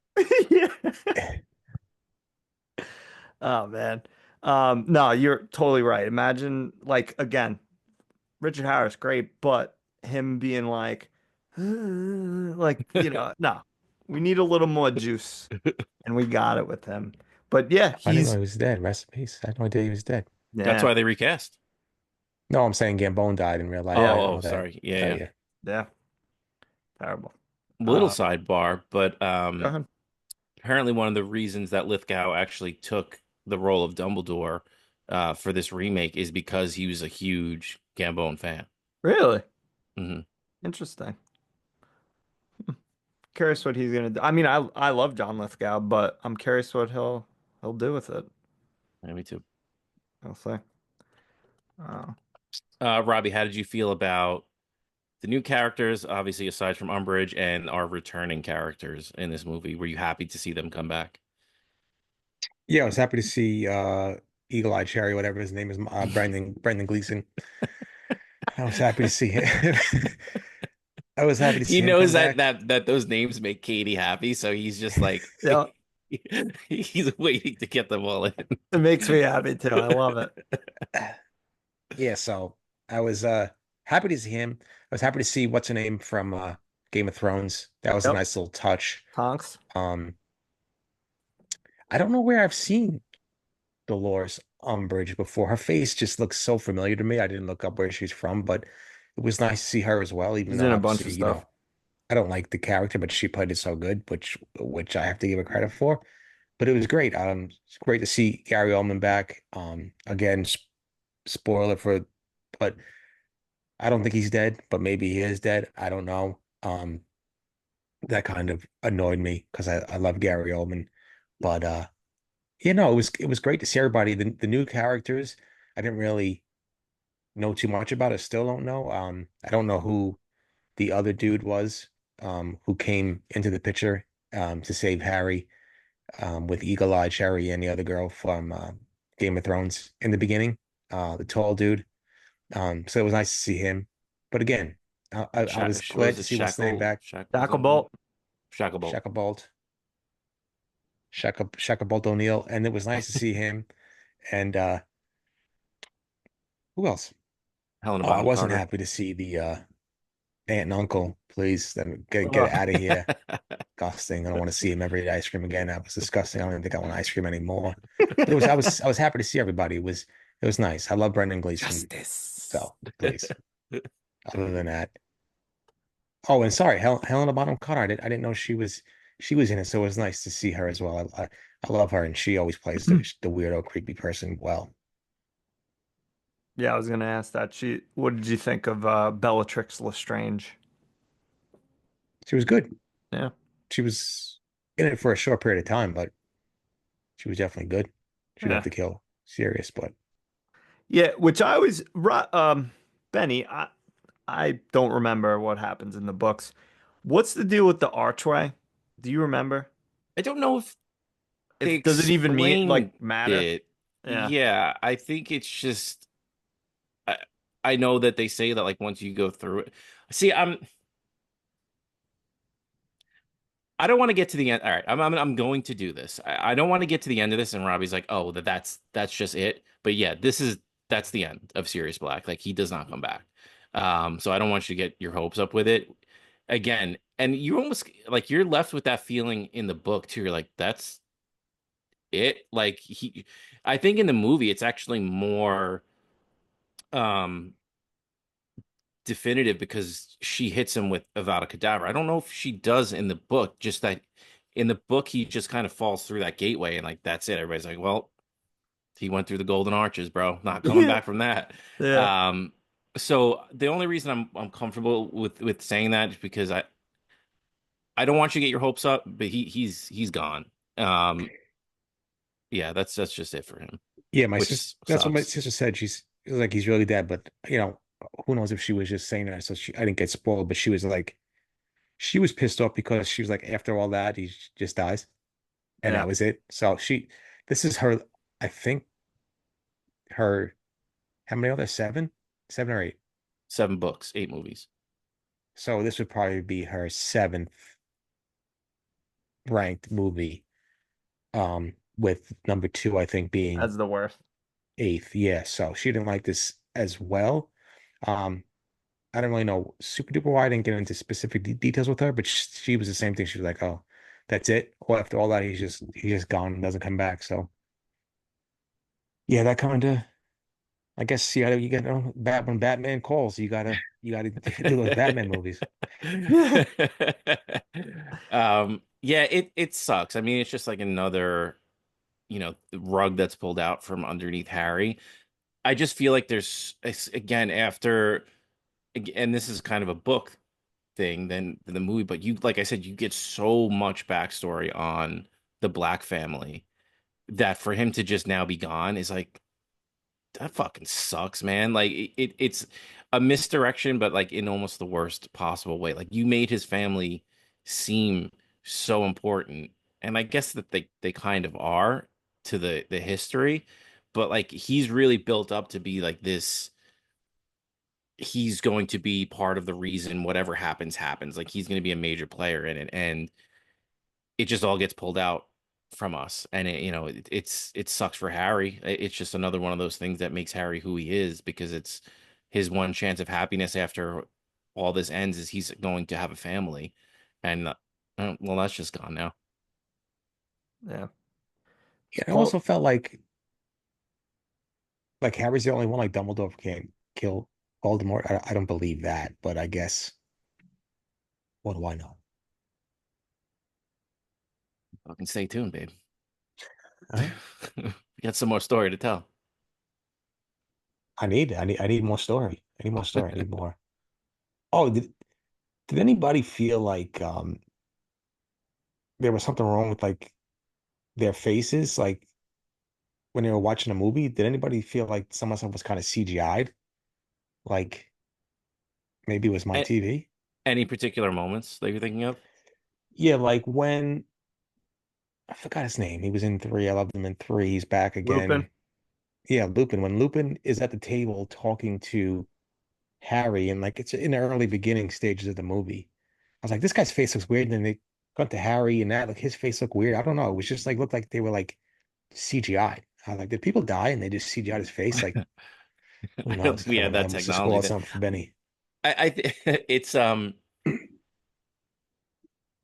Yeah. Oh man. No, you're totally right. Imagine like again, Richard Harris, great, but him being like, like, no, we need a little more juice, and we got it with him. But yeah, I didn't know he's he was dead. Rest in peace. I had no idea he was dead. That's yeah, why they recast. No, I'm saying Gambon died in real life. I yeah, didn't Oh, know that. sorry. Yeah, Oh yeah. yeah. yeah, terrible. Little Uh, sidebar, but Go ahead. apparently one of the reasons that Lithgow actually took the role of Dumbledore for this remake is because he was a huge Gambon fan. Really Hmm. interesting. Curious what he's gonna do. I mean, I love John Lithgow, but I'm curious what he'll do with it. Yeah, me too. I'll say. Uh, Robbie, how did you feel about the new characters, obviously aside from Umbridge, and our returning characters in this movie? Were you happy to see them come back? Yeah, I was happy to see Eagle-Eye Cherry, whatever his name is, Brendan Gleeson. I was happy to see him. I was happy to He see him knows come that back. those names make Katie happy, so he's just like yeah, he's waiting to get them all in. it makes me happy too. I love it. Yeah, so I was happy to see him. I was happy to see what's her name from Game of Thrones. That was a Yep, nice little touch. Tonks. Um, I don't know where I've seen Dolores Umbridge before. Her face just looks so familiar to me. I didn't look up where she's from, but it was nice to see her as well, even He's though in a bunch of obviously, stuff. I don't like the character, but she played it so good, which I have to give her credit for. But it was great. It's great to see Gary Oldman back. Again, spoiler for, but I don't think he's dead, but maybe he is dead. I don't know. That kind of annoyed me because I love Gary Oldman, but it was great to see everybody. The new characters, I didn't really know too much about. I still don't know. I don't know who the other dude was, who came into the picture to save Harry, with Eagle-Eye Cherry and the other girl from Game of Thrones in the beginning, the tall dude. So it was nice to see him. But again, I was glad Was to it see what's the name back. Shackle something? Shacklebolt. Shacklebolt. Shacklebolt, Shacklebolt O'Neal, and it was nice to see him. And who else? Helena Oh, I Bonham wasn't Carter. happy to see the aunt and uncle. Please, then get Ugh. it out of here. Disgusting. I don't want to see him ever eat ice cream again. That was disgusting. I don't even think I want ice cream anymore. But I was happy to see everybody. It was nice. I love Brendan Gleeson. Justice. So please. Other than that. Oh, and sorry, Helena Bonham Carter. I didn't know she was in it, so it was nice to see her as well. I love her, and she always plays the weirdo, creepy person well. Yeah, I was gonna ask that. What did you think of Bellatrix Lestrange? She was good. Yeah. She was in it for a short period of time, but she was definitely good. She didn't have Yeah. to kill Sirius, but Yeah, which I always, Benny, I don't remember what happens in the books. What's the deal with the archway? Do you remember? I don't know if they If does it even mean explained like matter? it. Yeah. Yeah, I think it's just I, I know that they say that like once you go through it. See, I don't want to get to the end. All right, I'm going to do this. I don't want to get to the end of this and Robbie's like, "Oh, that's just it." But yeah, that's the end of Sirius Black. Like he does not come back. So I don't want you to get your hopes up with it again. And you almost like you're left with that feeling in the book too. You're like, "That's it." Like I think in the movie it's actually more um definitive because she hits him with Avada Kedavra. I don't know if she does in the book, just that in the book he just kind of falls through that gateway and like that's it. Everybody's like, well, he went through the golden arches, bro. Not coming Yeah. back from that. Yeah. Um, so the only reason I'm comfortable with saying that is because I don't want you to get your hopes up, but he's gone. Um, yeah, that's just it for him, yeah, my sister. which That's what my sucks. sister said. It was like he's really dead, but who knows if she was just saying that so I didn't get spoiled, but she was pissed off because she was like, after all that, he just dies, and Yeah. that was it. So this is her. I think her. How many are there? Seven or eight. 7 books, 8 movies. So this would probably be her seventh ranked movie. With number two, I think, being That's the worst. eighth. Yeah, so she didn't like this as well. Um, I don't really know super duper why I didn't get into specific details with her, but she was the same thing. She was like, "Oh, that's it." Well, after all that, he's just gone and doesn't come back. So yeah, that kind of I guess you get when Batman calls, you gotta do those Batman movies. Yeah, it sucks. I mean, it's just like another, rug that's pulled out from underneath Harry. I just feel like again, and this is kind of a book thing than the movie, but like I said, you get so much backstory on the Black family that for him to just now be gone is like, that fucking sucks, man. Like it's a misdirection, but like in almost the worst possible way. Like you made his family seem so important, and I guess that they kind of are to the history, but like he's really built up to be like this. He's going to be part of the reason whatever happens. Like he's going to be a major player in it, and it just all gets pulled out from us, and it sucks for Harry. It's just another one of those things that makes Harry who he is, because it's his one chance of happiness after all this ends is he's going to have a family, and well, that's just gone now. Yeah. Yeah, I Well, also felt like Harry's the only one like Dumbledore can't kill Voldemort. I don't believe that, but I guess what do I know? Fucking stay tuned, babe. All right. We got some more story to tell. I need more story. I need more story. I need more. Oh, did anybody feel like there was something wrong with like their faces? Like when they were watching a movie, did anybody feel like some of them was kind of CGI'd? Like maybe it was my A- TV? any particular moments that you're thinking of? Yeah, like when I forgot his name. He was in three. I loved him in three. He's back Lupin. again. Yeah, Lupin. When Lupin is at the table talking to Harry, and like it's in the early beginning stages of the movie. I was like, this guy's face looks weird. And then they got to Harry and that, like his face looked weird. I don't know. It was just like looked like they were like CGI. I was like, did people die and they just CGI'd his face? Like, who I don't knows? think we I don't had know. that That must have technology. spoiled something for Benny. It's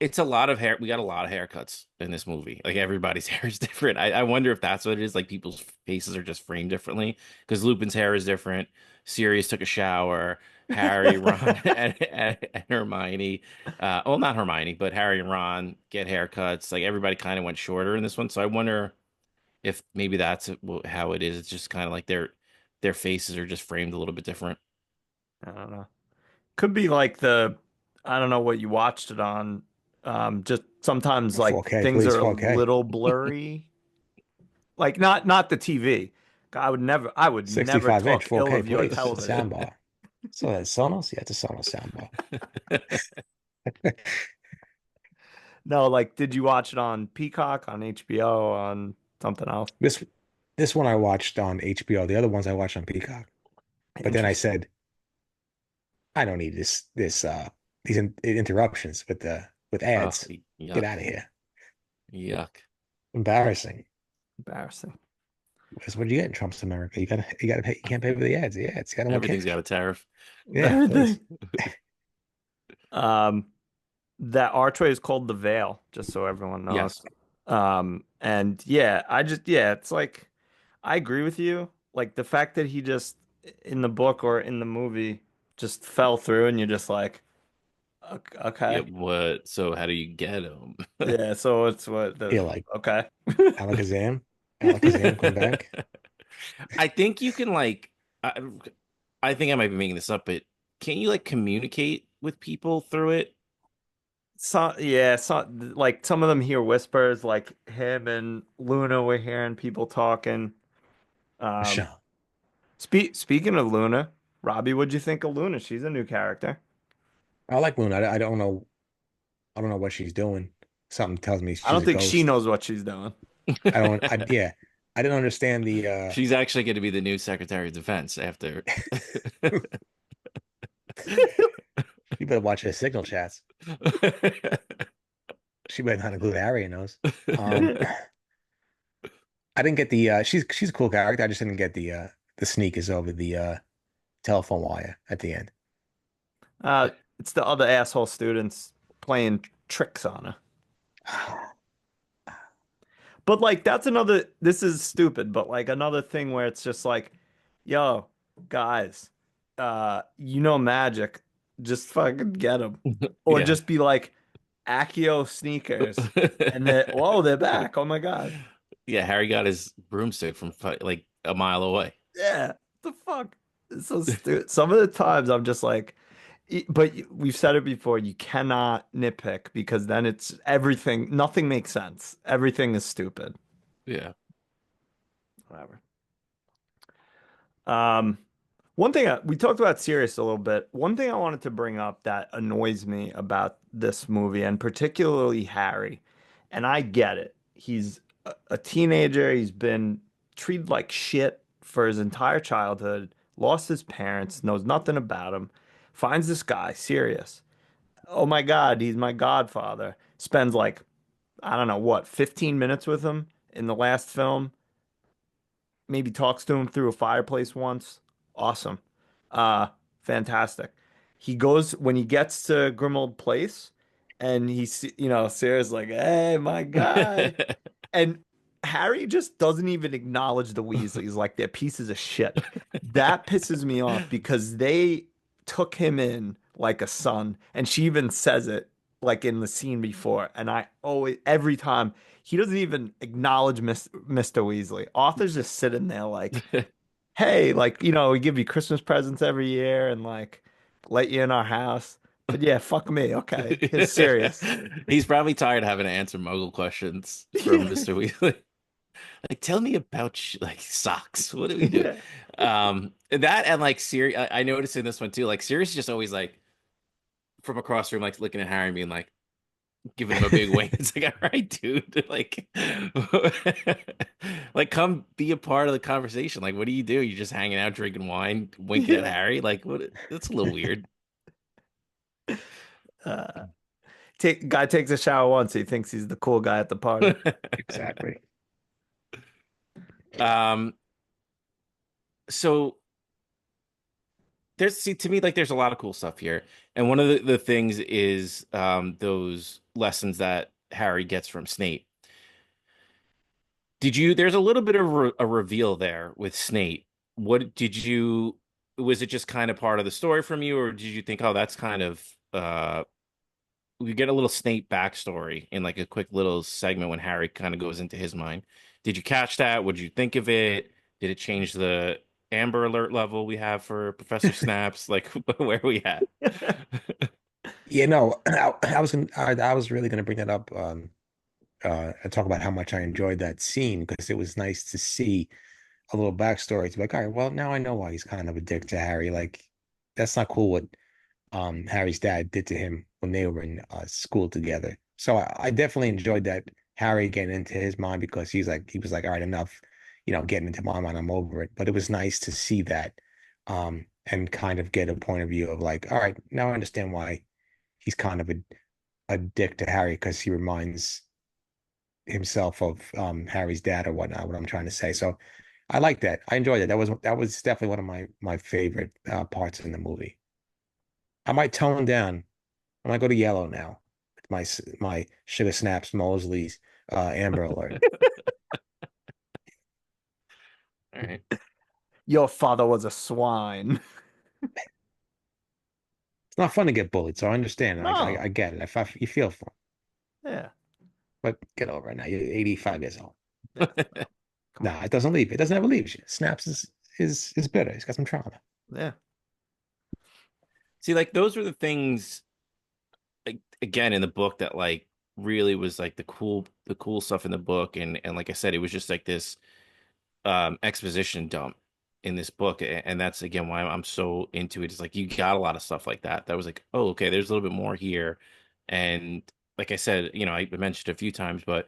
it's a lot of hair. We got a lot of haircuts in this movie. Like everybody's hair is different. I wonder if that's what it is. Like people's faces are just framed differently, because Lupin's hair is different. Sirius took a shower. Harry, Ron, and Hermione. Well, not Hermione, but Harry and Ron get haircuts. Like everybody kind of went shorter in this one. So I wonder if maybe that's how it is. It's just kind of like their faces are just framed a little bit different. I don't know. Could be like I don't know what you watched it on. Just sometimes like 4K, things please, are a 4K. little blurry. Like not the TV. I would never 65 inch, talk ill 4K, of your please. television. Soundbar. So that's Sonos? Yeah, it's a Sonos soundbar. No, like did you watch it on Peacock, on HBO, on something else? This this one I watched on HBO. The other ones I watched on Peacock. But then I Interesting. said, I don't need these interruptions with Oh, ads. Get yuck, out of here. yuck. Embarrassing. Embarrassing. Because what do you get in Trump's America? You gotta pay. You can't pay for the ads. Yeah, it's gotta want Everything's got cash. a tariff. Yeah, please. Everything. Um, that archway is called the Veil, just so everyone knows. Yes. And yeah, it's like I agree with you. Like the fact that he just in the book or in the movie just fell through, and you're just like, Yeah. okay, What? So how do you get them? yeah. So it's what the Yeah, like okay. Alakazam. Alakazam, come back. I think you can like. I think I might be making this up, but can you like communicate with people through it? So yeah, like some of them hear whispers, like him and Luna were hearing people talking. Um, Michelle. speaking of Luna, Robbie, what'd you think of Luna? She's a new character. I like Moon. I don't know. I don't know what she's doing. Something tells me I she's don't a think she ghost. knows what she's doing. I don't. I yeah. I didn't understand the. She's actually going to be the new Secretary of Defense after. You better watch her signal chats. She better not include Harry in those. I didn't get the. She's a cool character. I just didn't get the sneakers over the telephone wire at the end. Uh, it's the other asshole students playing tricks on her. But like that's another this is stupid, but like another thing where it's just like, yo, guys, magic, just fucking get them. Or Yeah. just be like Accio sneakers and they're back. Oh my God. Yeah, Harry got his broomstick from like a mile away. Yeah. The fuck? It's so stupid. Some of the times I'm just like, but we've said it before, you cannot nitpick because then it's everything, nothing makes sense. Everything is stupid. Yeah. Whatever. Um, One thing we talked about Sirius a little bit. One thing I wanted to bring up that annoys me about this movie, and particularly Harry, and I get it. He's a teenager. He's been treated like shit for his entire childhood, lost his parents, knows nothing about him, finds this guy, Sirius. Oh my God, he's my godfather. Spends like, I don't know what, 15 minutes with him in the last film, maybe talks to him through a fireplace once. Awesome. Uh, Fantastic. He goes when he gets to Grimmauld Place and Sarah's like, "Hey, my guy." And Harry just doesn't even acknowledge the Weasleys like they're pieces of shit. That pisses me off because they took him in like a son, and she even says it like in the scene before. And I always, every time, he doesn't even acknowledge Mr. Weasley. Arthur's just sitting there like, hey, like, we give you Christmas presents every year and like let you in our house. But yeah, fuck me. Okay. He's serious. He's probably tired of having to answer Muggle questions from Yeah. Mr. Weasley. Like, tell me about like socks. What do we do? Yeah. That and like Sirius, I noticed in this one too. Like Sirius is just always like from across the room, like looking at Harry and being like, giving him a big wink. It's like, all right, dude. Like, like, come be a part of the conversation. Like, what do? You're just hanging out, drinking wine, winking at Yeah. Harry. Like, what? That's a little weird. Uh, Guy takes a shower once. He thinks he's the cool guy at the party. Exactly. Um, so to me, like, there's a lot of cool stuff here, and one of the things is those lessons that Harry gets from Snape. There's a little bit of a reveal there with Snape. What did you, was it just kind of part of the story from you, or did you think, oh, that's kind of, we get a little Snape backstory in like a quick little segment when Harry kind of goes into his mind. Did you catch that? What did you think of it? Did it change the Amber Alert level we have for Professor Snaps? Like, where are we at? Yeah, no, I was really gonna bring that up and talk about how much I enjoyed that scene because it was nice to see a little backstory to be like, all right, well, now I know why he's kind of a dick to Harry. Like, that's not cool what Harry's dad did to him when they were in school together. So I definitely enjoyed that Harry getting into his mind because he was like, all right, enough, getting into my mind, I'm over it. But it was nice to see that and kind of get a point of view of like, all right, now I understand why he's kind of a dick to Harry because he reminds himself of Harry's dad or whatnot, what I'm trying to say. So I like that. I enjoyed it. That was definitely one of my favorite parts in the movie. I might tone down. I might go to yellow now. With my Sugar Snaps Mosley's Amber Alert. All right. Your father was a swine. It's not fun to get bullied, so I understand. I No. get it. If you feel for him, Yeah. but get over it now. You're 85 years old. Yeah. Come on. Nah, it doesn't leave. It doesn't ever leave you. Snaps is bitter. He's got some trauma. Yeah. See, like those were the things, like again in the book that like really was like the cool stuff in the book, and like I said, it was just like this exposition dump in this book, and that's again why I'm so into it. It's like you got a lot of stuff like that was like, oh, okay, there's a little bit more here. And like I said, I mentioned a few times, but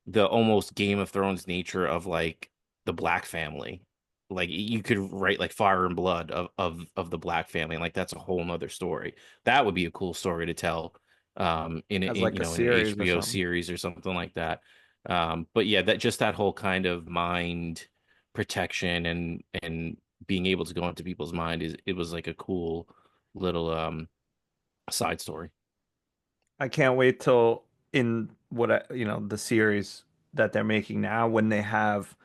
the almost Game of Thrones nature of like the Black family, like you could write like Fire and Blood of the Black family, and like that's a whole nother story. That would be a cool story to tell As like a in an series or HBO something. series or something like that. But yeah, that whole kind of mind protection and being able to go into people's mind, is it was like a cool little side story. I can't wait till in the series that they're making now when they have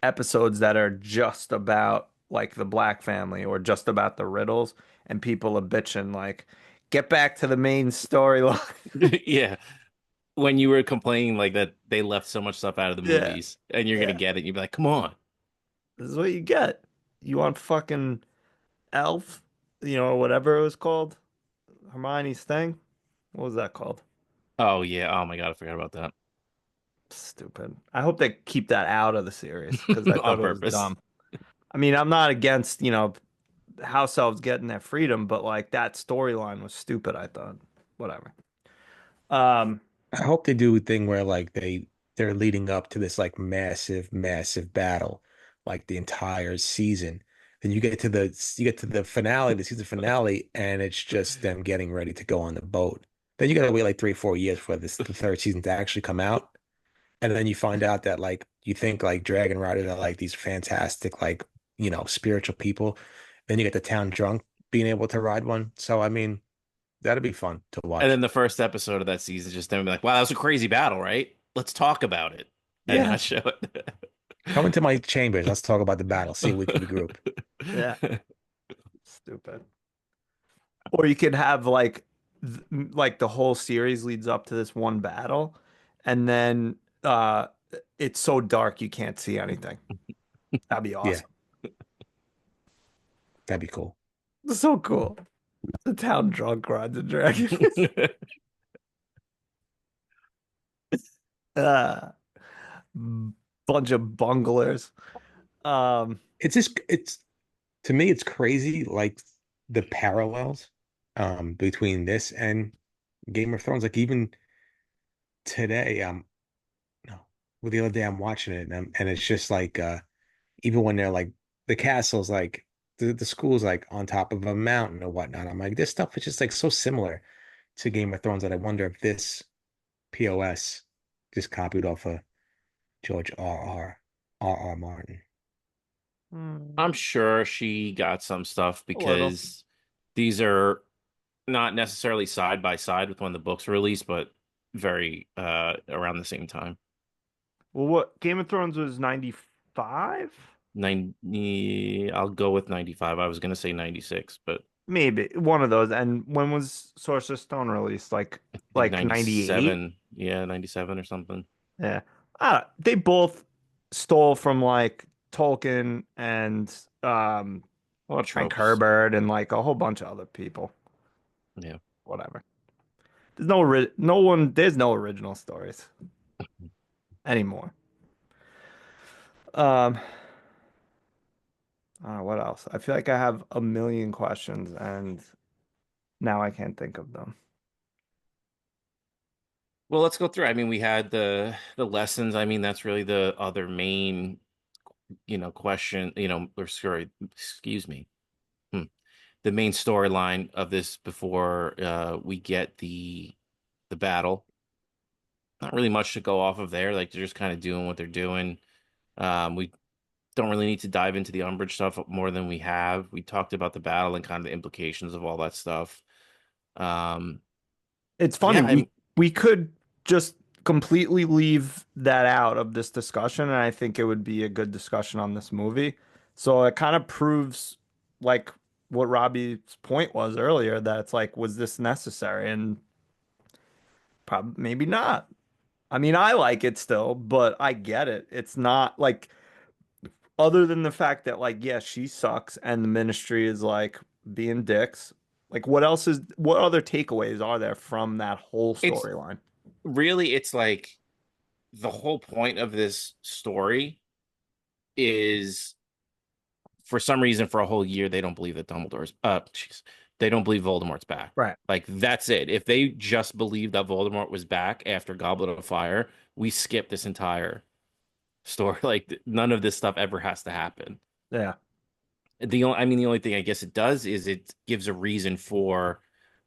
episodes that are just about like the Black family or just about the riddles and people are bitching like get back to the main storyline. Yeah. When you were complaining like that they left so much stuff out of the Yeah. movies and you're gonna Yeah. get it, you'd be like, come on. This is what you get. You want fucking Elf, or whatever it was called. Hermione's thing. What was that called? Oh yeah. Oh my God, I forgot about that. Stupid. I hope they keep that out of the series because I On thought it was purpose. dumb. I mean, I'm not against, house elves getting their freedom, but like that storyline was stupid, I thought. Whatever. Um, I hope they do a thing where like they're leading up to this like massive, massive battle, like the entire season. Then you get to the finale, the season finale, and it's just them getting ready to go on the boat. Then you gotta wait like 3, 4 years for the third season to actually come out. And then you find out that like you think like dragon riders are like these fantastic, like, spiritual people. Then you get the town drunk being able to ride one. So I mean, that'd be fun to And then watch. the first episode of that season is just them be like, wow, that was a crazy battle, right? Let's talk about it and yeah, not show it. Come into my chambers. Let's talk about the battle. See if we can regroup. yeah, stupid. Or you could have like the whole series leads up to this one battle, and then it's so dark you can't see anything. That'd be Yeah, awesome. that'd be cool. So cool. The town drunk rides a dragon. uh, bunch of bunglers. Um, It's to me, it's crazy, like the parallels between this and Game of Thrones. Like even today, no, well, the other day I'm watching it and it's just like even when they're like the castle's like the school's like on top of a mountain or whatnot. I'm like, this stuff is just like so similar to Game of Thrones that I wonder if this POS just copied off of George R. Martin. I'm sure she got some stuff a little. because these are not necessarily side by side with when the books were released, but very around the same time. Well, what Game of Thrones was 95? 90, I'll go with 95. I was gonna say 96, but Maybe one of those. And when was Sorcerer's Stone released? Like I think like 98? 97. Yeah, 97 or something. Yeah. They both stole from like Tolkien and A lot of Frank tropes. Herbert and like a whole bunch of other people. Yeah. Whatever. There's no original stories anymore. Um, what else? I feel like I have a million questions and now I can't think of them. Well, let's go through. I mean, we had the lessons. I mean, that's really the other main, question, or sorry, excuse me. Hmm. The main storyline of this before we get the battle. Not really much to go off of there. Like they're just kind of doing what they're doing. We don't really need to dive into the Umbridge stuff more than we have. We talked about the battle and kind of the implications of all that stuff. Um, It's funny, yeah, we could just completely leave that out of this discussion, and I think it would be a good discussion on this movie. So it kind of proves like what Robbie's point was earlier, that it's like, was this necessary? And probably maybe not. I mean, I like it still, but I get it. It's not like other than the fact that like, yeah, she sucks and the ministry is like being dicks. Like what other takeaways are there from that whole it's storyline? really it's like the whole point of this story is for some reason for a whole year they don't believe that they don't believe Voldemort's back. Right. Like that's it. If they just believed that Voldemort was back after Goblet of Fire, we skip this entire story. Like none of this stuff ever has to happen. Yeah. The only thing I guess it does is it gives a reason for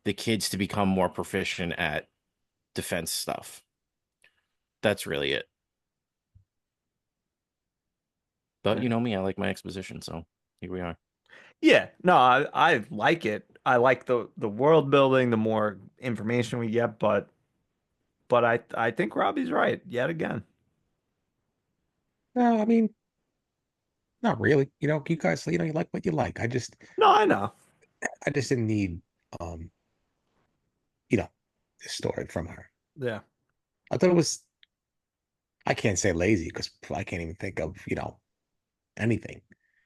the kids to become more proficient at defense stuff. That's really it. But Yeah. you know me, I like my exposition, so here we are. Yeah. No, I like it. I like the world building, the more information we get, but I think Robbie's right yet again. No, I mean, not really. You guys, you like what you like. No, I know. I just didn't need, um, you know, this story from her. Yeah. I thought it was, I can't say lazy because I can't even think of, anything.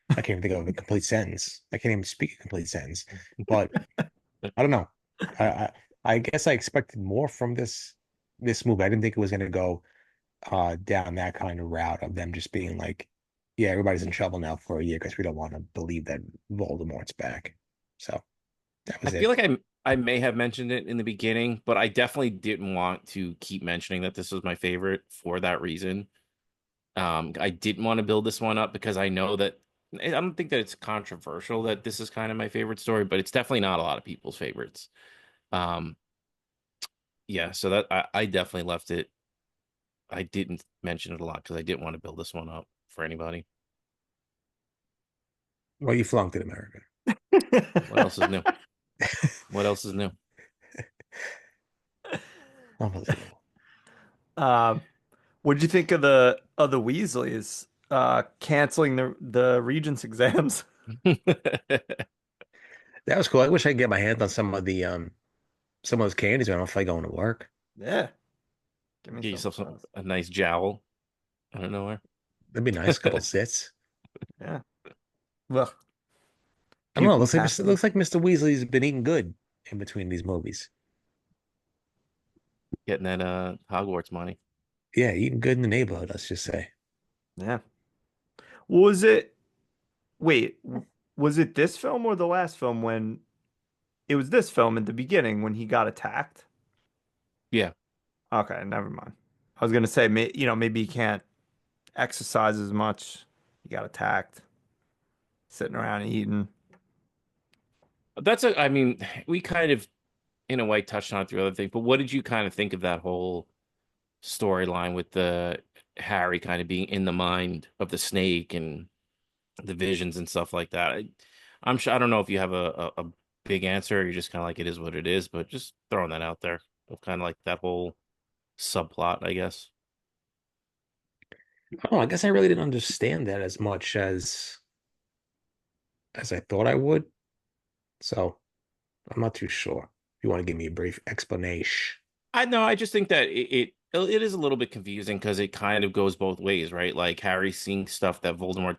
I can't even think of a complete sentence. I can't even speak a complete sentence. But I don't know. I I, I guess I expected more from this movie. I didn't think it was going to go down that kind of route of them just being like, yeah, everybody's in trouble now for a year because we don't want to believe that Voldemort's back. So that I was feel it. like I may have mentioned it in the beginning, but I definitely didn't want to keep mentioning that this was my favorite for that reason. I didn't want to build this one up because I know that I don't think that it's controversial that this is kind of my favorite story, but it's definitely not a lot of people's favorites. Um, yeah, so that I definitely left it. I didn't mention it a lot because I didn't want to build this one up for anybody. Well, you flunked in America. What else is new? What else is new? Unbelievable. Um, what did you think of the Weasleys canceling the Regents exams? That was cool. I wish I could get my hands on some of those candies when I'm if I going to work. Yeah, give me Get some yourself of those. a nice jowl. I don't know where. That'd be nice. A couple sits. Yeah. Ugh, I don't know. puking It pasties. looks like Mr. Weasley's been eating good in between these movies. Getting that Hogwarts money. Yeah, eating good in the neighborhood, let's just say. Yeah. Was it? Wait, was it this film or the last film when it was this film at the beginning when he got attacked? Yeah. Okay, never mind. I was gonna say, maybe he can't exercise as much. He got attacked, sitting around eating. I mean, we kind of in a way touched on it through other things, but what did you kind of think of that whole storyline with the Harry kind of being in the mind of the snake and the visions and stuff like that? I'm sure I don't know if you have a big answer or you're just kind of like it is what it is, but just throwing that out there of kind of like that whole subplot, I guess. Oh, I guess I really didn't understand that as much as I thought I would. So I'm not too sure. If you want to give me a brief explanation. I know. I just think that it is a little bit confusing because it kind of goes both ways, right? Like Harry's seeing stuff that Voldemort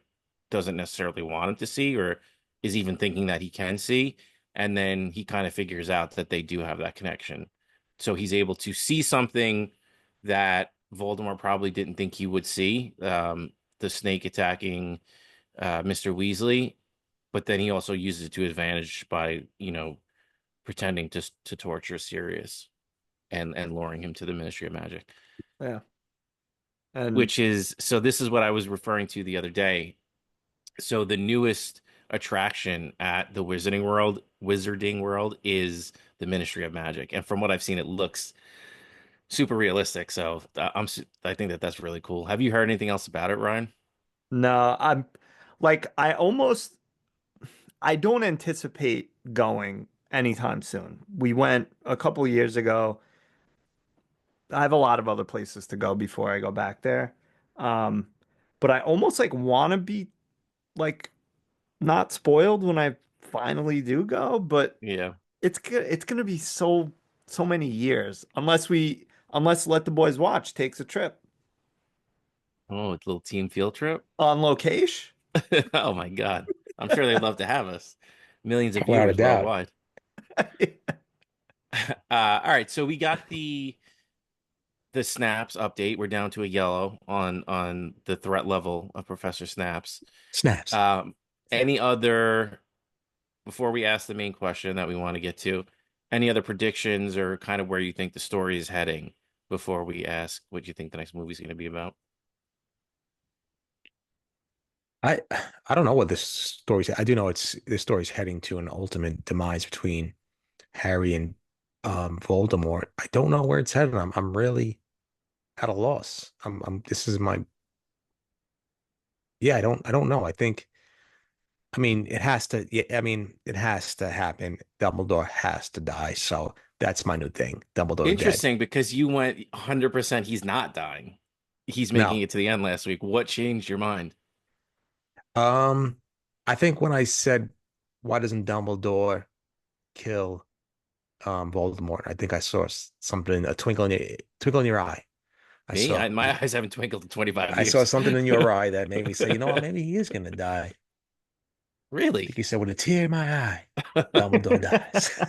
doesn't necessarily want him to see, or is even thinking that he can see, and then he kind of figures out that they do have that connection. So he's able to see something that Voldemort probably didn't think he would see, the snake attacking Mr. Weasley, but then he also uses it to advantage by, pretending to torture Sirius and luring him to the Ministry of Magic. Yeah. And Which is so this is what I was referring to the other day. So the newest attraction at the Wizarding World is the Ministry of Magic. And from what I've seen, it looks super realistic. So I think that that's really cool. Have you heard anything else about it, Ryan? no, I'm like I don't anticipate going anytime soon. We went a couple years ago. I have a lot of other places to go before I go back there. Um, but I almost like want to be like not spoiled when I finally do go, but Yeah. it's gonna be so many years unless Let the Boys Watch takes a trip Oh, it's a little team field trip. on location. Oh my God. I'm sure they'd love to have us. Millions of Without a viewers doubt. worldwide. All right, so we got the snaps update. We're down to a yellow on the threat level of Professor Snaps. Snaps. Um, any other before we ask the main question that we want to get to, any other predictions or kind of where you think the story is heading before we ask what you think the next movie is going to be about? I I don't know what this story's. I do know this story's heading to an ultimate demise between Harry and Voldemort. I don't know where it's headed. I'm really at a loss. This is my yeah, I don't know. I think I mean, it has to. Yeah, I mean, it has to happen. Dumbledore has to die. So that's my new thing. Dumbledore dead. Interesting because you went 100% he's not dying. He's making No. it to the end last week. What changed your mind? Um, I think when I said, why doesn't Dumbledore kill Voldemort? I think I saw something, a twinkle in your eye. I Me? saw My eyes haven't twinkled in 25 I saw years. something in your eye that made me say, you know what, maybe he is gonna die. I think Really? you said, with a tear in my eye, Dumbledore dies.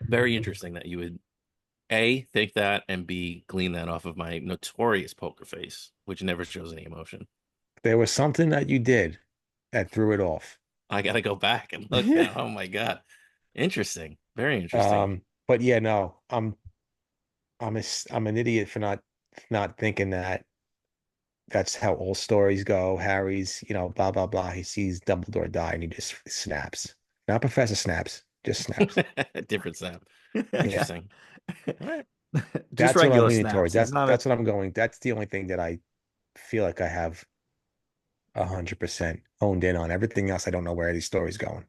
Very interesting that you would A, think that, and B, glean that off of my notorious poker face, which never shows any emotion. There was something that you did that threw it off. I gotta go back and look now. Oh my God. Interesting. Very interesting. But yeah, no, I'm an idiot for not thinking that that's how all stories go. Harry's, blah blah blah. He sees Dumbledore die and he just snaps. Not Professor Snaps, just snaps. Different snap. Yeah, Interesting. All right. Just that's what I'm regular leaning towards. snaps. He's not a That's what I'm going. That's the only thing that I feel like I have 100% honed in on. Everything else, I don't know where these stories going.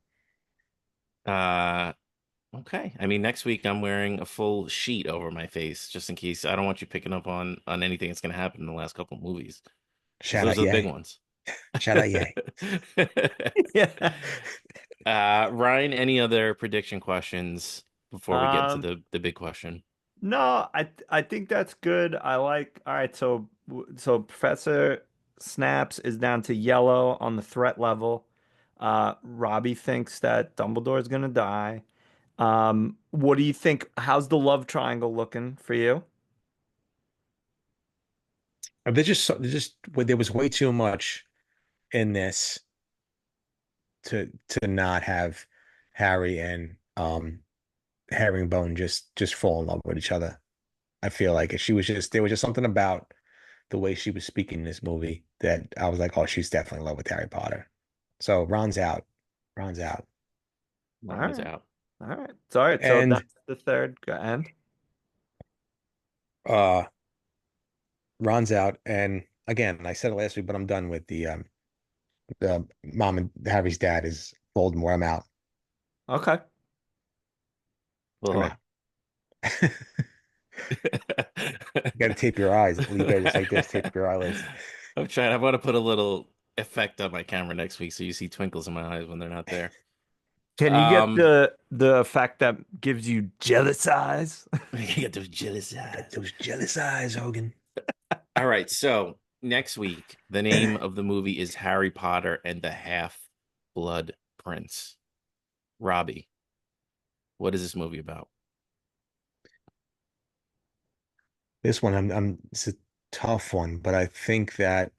Uh, okay. I mean, next week I'm wearing a full sheet over my face just in case. I don't want you picking up on anything that's gonna happen in the last couple of movies. 'Cause Shout those out, are the big yay! ones. Shout out, yay! yeah. Ryan, any other prediction questions before we get to Um, the big question? no, I think that's good. I like. All right, so Professor Snaps is down to yellow on the threat level. Robbie thinks that Dumbledore is gonna die. What do you think? How's the love triangle looking for you? There was way too much in this to not have Harry and Herringbone just fall in love with each other. I feel like she was just there was just something about the way she was speaking in this movie that I was like, oh, she's definitely in love with Harry Potter. So Ron's out. Ron's out. All Ron is right, out. all right. So all right, so And that's the third end. uh Ron's out. And again, I said it last week, but I'm done with the mom and Harry's dad is Voldemort. I'm out. Okay. I'm Ugh. out. You got to tape your eyes. You got to just like this, tape your eyelids. I'm trying. I want to put a little effect on my camera next week so you see twinkles in my eyes when they're not there. Can you get Um, the effect that gives you jealous eyes? you get those jealous Got eyes. those jealous eyes, Hogan. All right, so next week, the name of the movie is Harry Potter and the Half-Blood Prince. Robbie, what is this movie about? This one, it's a tough one, but I think that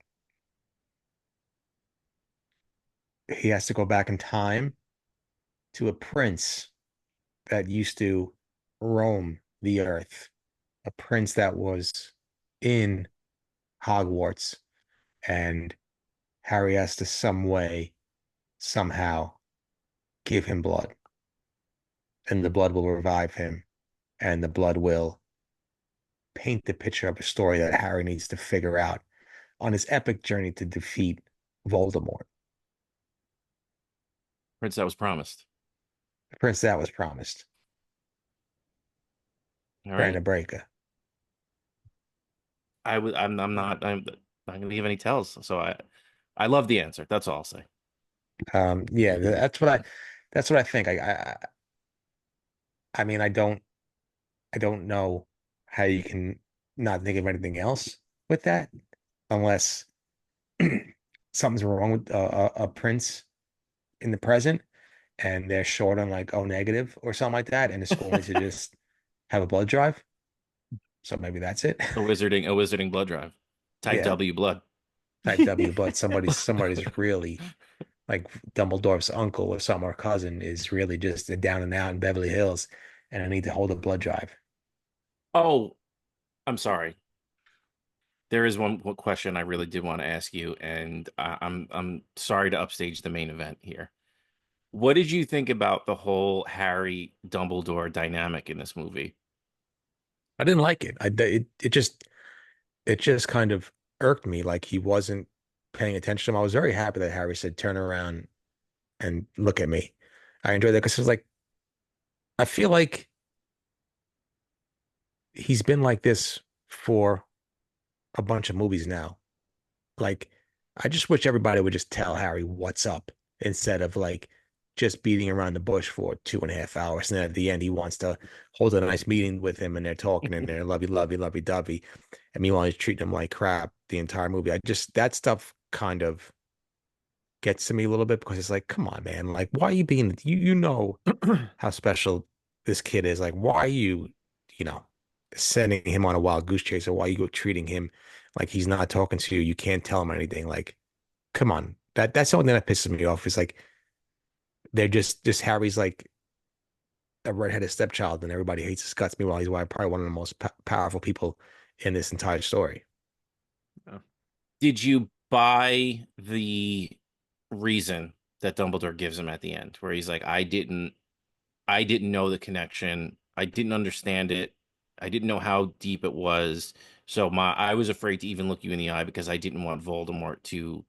he has to go back in time to a prince that used to roam the earth, a prince that was in Hogwarts, and Harry has to some way, somehow give him blood, and the blood will revive him, and the blood will paint the picture of a story that Harry needs to figure out on his epic journey to defeat Voldemort, Prince that was promised. the prince that was promised. All right. Brandon Breaker. I'm not gonna give any tells. So I love the answer. That's all I'll say. Yeah, that's what I think. I mean, I don't know how you can not think of anything else with that, unless something's wrong with a prince in the present, and they're short on like O negative or something like that, and the school needs to just have a blood drive. So maybe that's it. A wizarding blood drive. Type Yeah, W blood. type W, but somebody's really like Dumbledore's uncle or some or cousin is really just a down and out in Beverly Hills, and I need to hold a blood drive. Oh, I'm sorry. There is one question I really did want to ask you, and I'm sorry to upstage the main event here. What did you think about the whole Harry Dumbledore dynamic in this movie? I didn't like it. It just kind of irked me. Like he wasn't. paying attention to him. I was very happy that Harry said, "Turn around and look at me." I enjoyed that because it was like I feel like he's been like this for a bunch of movies now. Like, I just wish everybody would just tell Harry what's up instead of like just beating around the bush for 2.5 hours. And then at the end, he wants to hold a nice meeting with him and they're talking and they're lovey dovey. And meanwhile, he's treating him like crap the entire movie. That stuff kind of gets to me a little bit because it's like, come on, man. Like, why are you being, you know how special this kid is. Like, why are you, you know, sending him on a wild goose chase, or why are you treating him like he's not talking to you? You can't tell him anything. Like, come on. That's the only thing that pisses me off. Is like they're just Harry's like a redheaded stepchild, and everybody hates his guts. Meanwhile, he's probably one of the most powerful people in this entire story. Yeah. Did you buy the reason that Dumbledore gives him at the end, where he's like, I didn't know the connection. I didn't understand it. I didn't know how deep it was. So I was afraid to even look you in the eye because I didn't want Voldemort to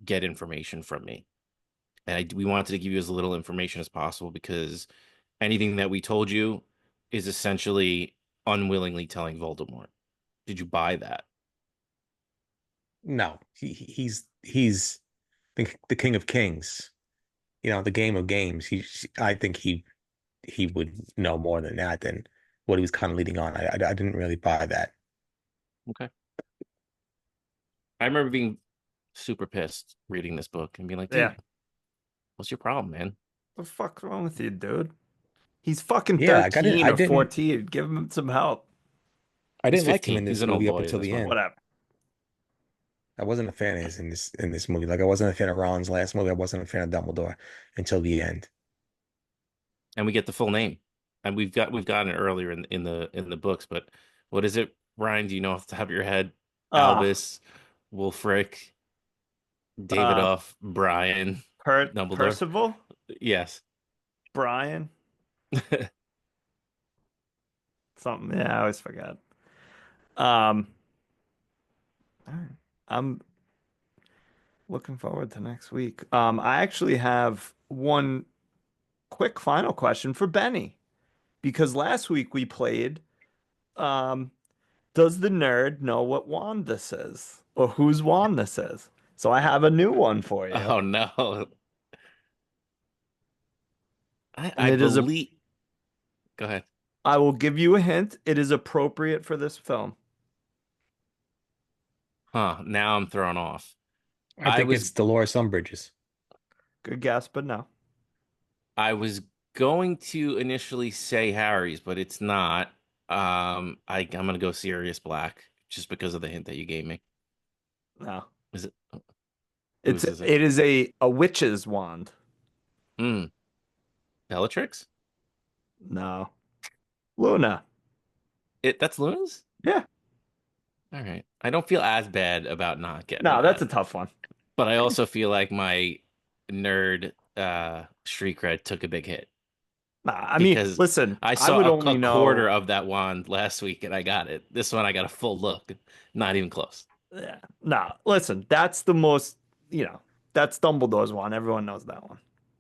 get information from me. And we wanted to give you as little information as possible because anything that we told you is essentially unwillingly telling Voldemort. Did you buy that? No, he's the king of kings. You know, the game of games. I think he would know more than that than what he was kind of leading on. I didn't really buy that. Okay. I remember being super pissed reading this book and being like, dude, Yeah. what's your problem, man? What the fuck's wrong with you, dude? He's fucking Yeah, like 13 or 14. Give him some help. I He's didn't like him 15. in He's this an old movie up boy at until this the point. end. Whatever. I wasn't a fan of his in this movie. Like I wasn't a fan of Rollins' last movie. I wasn't a fan of Dumbledore until the end. And we get the full name. And we've gotten it earlier in the books, but what is it, Ryan? Do you know off the top of your head? Uh, Albus, Wulfric, uh, Davidoff, Brian, Dumbledore. Percival, Yes. Brian, something. Yeah, I always forget. Um, all right. I'm looking forward to next week. I actually have one quick final question for Benny because last week we played, um, does the nerd know what wand this is or whose wand this is? So I have a new one for you. Oh no. And I it is a, believe. Go ahead. I will give you a hint. It is appropriate for this film. Huh. Now I'm thrown off. I I think was it's Dolores Umbridge's. Good guess, but no. I was going to initially say Harry's, but it's not. I'm gonna go Sirius Black just because of the hint that you gave me. No. Is it It's whose is it? it is a witch's wand. Hmm. Bellatrix? No. Luna. That's Luna's? Yeah. All right. I don't feel as bad about not getting No, that's that. a tough one. But I also feel like my nerd street cred took a big hit Nah, I mean, because listen, I I would saw only a quarter know. of that wand last week and I got it. This one I got a full look. Not even close. Yeah. Nah, listen, that's the most, that's Dumbledore's wand. Everyone knows that one.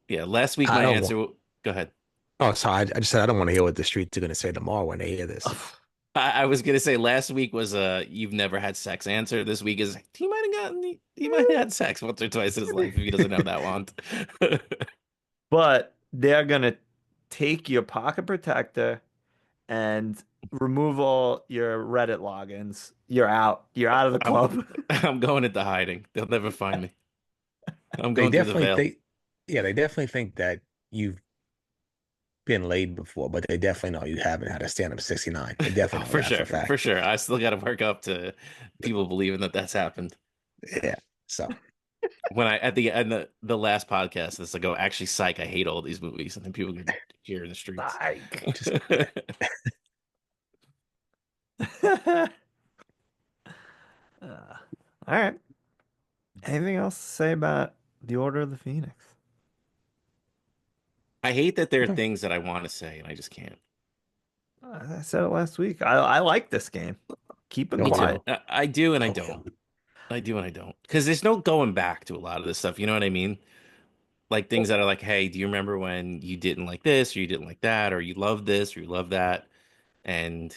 Yeah, last week I my don't want. answer. Go ahead. Oh, sorry. I just said I don't want to hear what the streets are going to say tomorrow when they hear this. I was gonna say last week was you've never had sex answer. This week is he might have had sex once or twice in his life if he doesn't know that wand. But they're gonna take your pocket protector and remove all your Reddit logins. You're out. You're out of the I'm club. I'm going into hiding. They'll never find me. I'm They going through the definitely veil. they yeah, they definitely think that you've been laid before, but they definitely know you haven't had a stand-up 69. They Oh, definitely know for that for sure, a fact. for sure. I still got to work up to people believing that that's happened. Yeah. So When I at the end of the last podcast, this I go, actually, psych, I hate all these movies, and then people can hear in the streets. Like, just all right. Anything else to say about the Order of the Phoenix? I hate that there are no. things that I want to say and I just can't. I said it last week. I like this game. Keep it No, Me why? too. quiet. I do and I Okay. don't. I do and I don't. Because there's no going back to a lot of this stuff. You know what I mean? Like things that are like, hey, do you remember when you didn't like this or you didn't like that or you loved this or you loved that? And,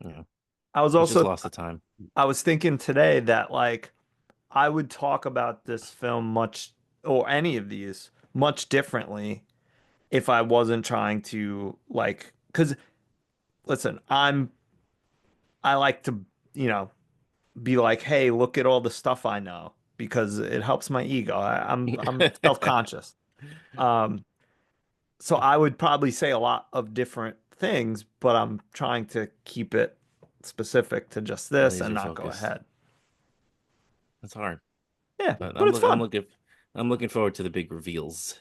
you know, I was it's just also lost the time. I was thinking today that like I would talk about this film much or any of these much differently if I wasn't trying to like because listen, I like to, you know, be like, hey, look at all the stuff I know because it helps my ego. I'm self-conscious. Um, so I would probably say a lot of different things, but I'm trying to keep it specific to just this and Laser not go focused. ahead. That's hard. Yeah, But but it's fun. I'm looking forward to the big reveals.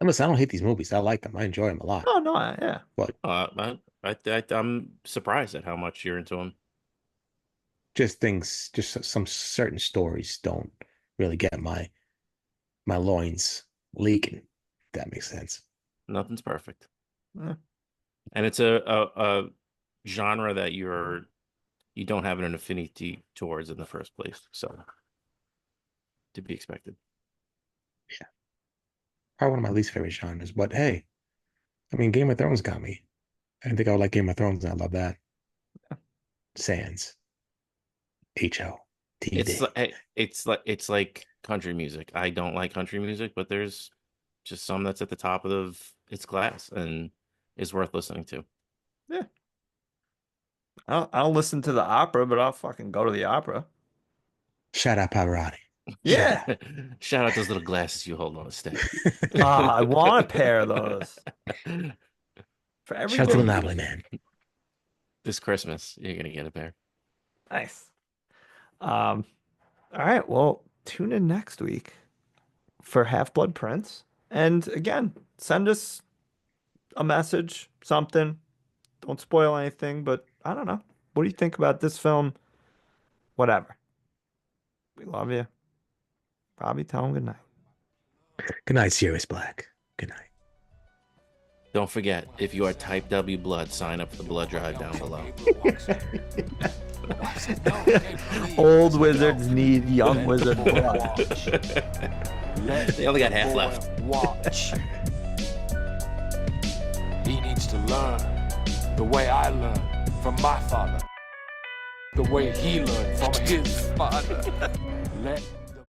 And listen, I don't hate these movies. I like them. I enjoy them a lot. Oh no, yeah. But I'm surprised at how much you're into them. just some certain stories don't really get my loins leaking, if that makes sense. Nothing's perfect. Yeah. And it's a genre that you don't have an affinity towards in the first place. So to be expected. Yeah. Probably one of my least favorite genres. But hey, I mean, Game of Thrones got me. I didn't think I would like Game of Thrones, and I love that. Sans. H-O. It's T-D. it's like country music. I don't like country music, but there's just some that's at the top of its class and is worth listening to. Yeah. I'll listen to the opera, but I'll fucking go to the opera. Shout out Pavarotti. Yeah. Shout out those little glasses you hold on a stick. Ah, I want a pair of those for every Shout out to the game. Nobly man. This Christmas, you're gonna get a pair. Nice. All right. Well, tune in next week for Half-Blood Prince. And again, send us a message, something. Don't spoil anything, but I don't know. What do you think about this film? Whatever. We love you. Robbie, tell him good night. Good night, Sirius Black. Good night. Don't forget, if you are type W blood, sign up for the blood drive down below. Old wizards need young wizard blood. They only got half left. Watch. He needs to learn the way I learned from my father, the way he learned from his father. Let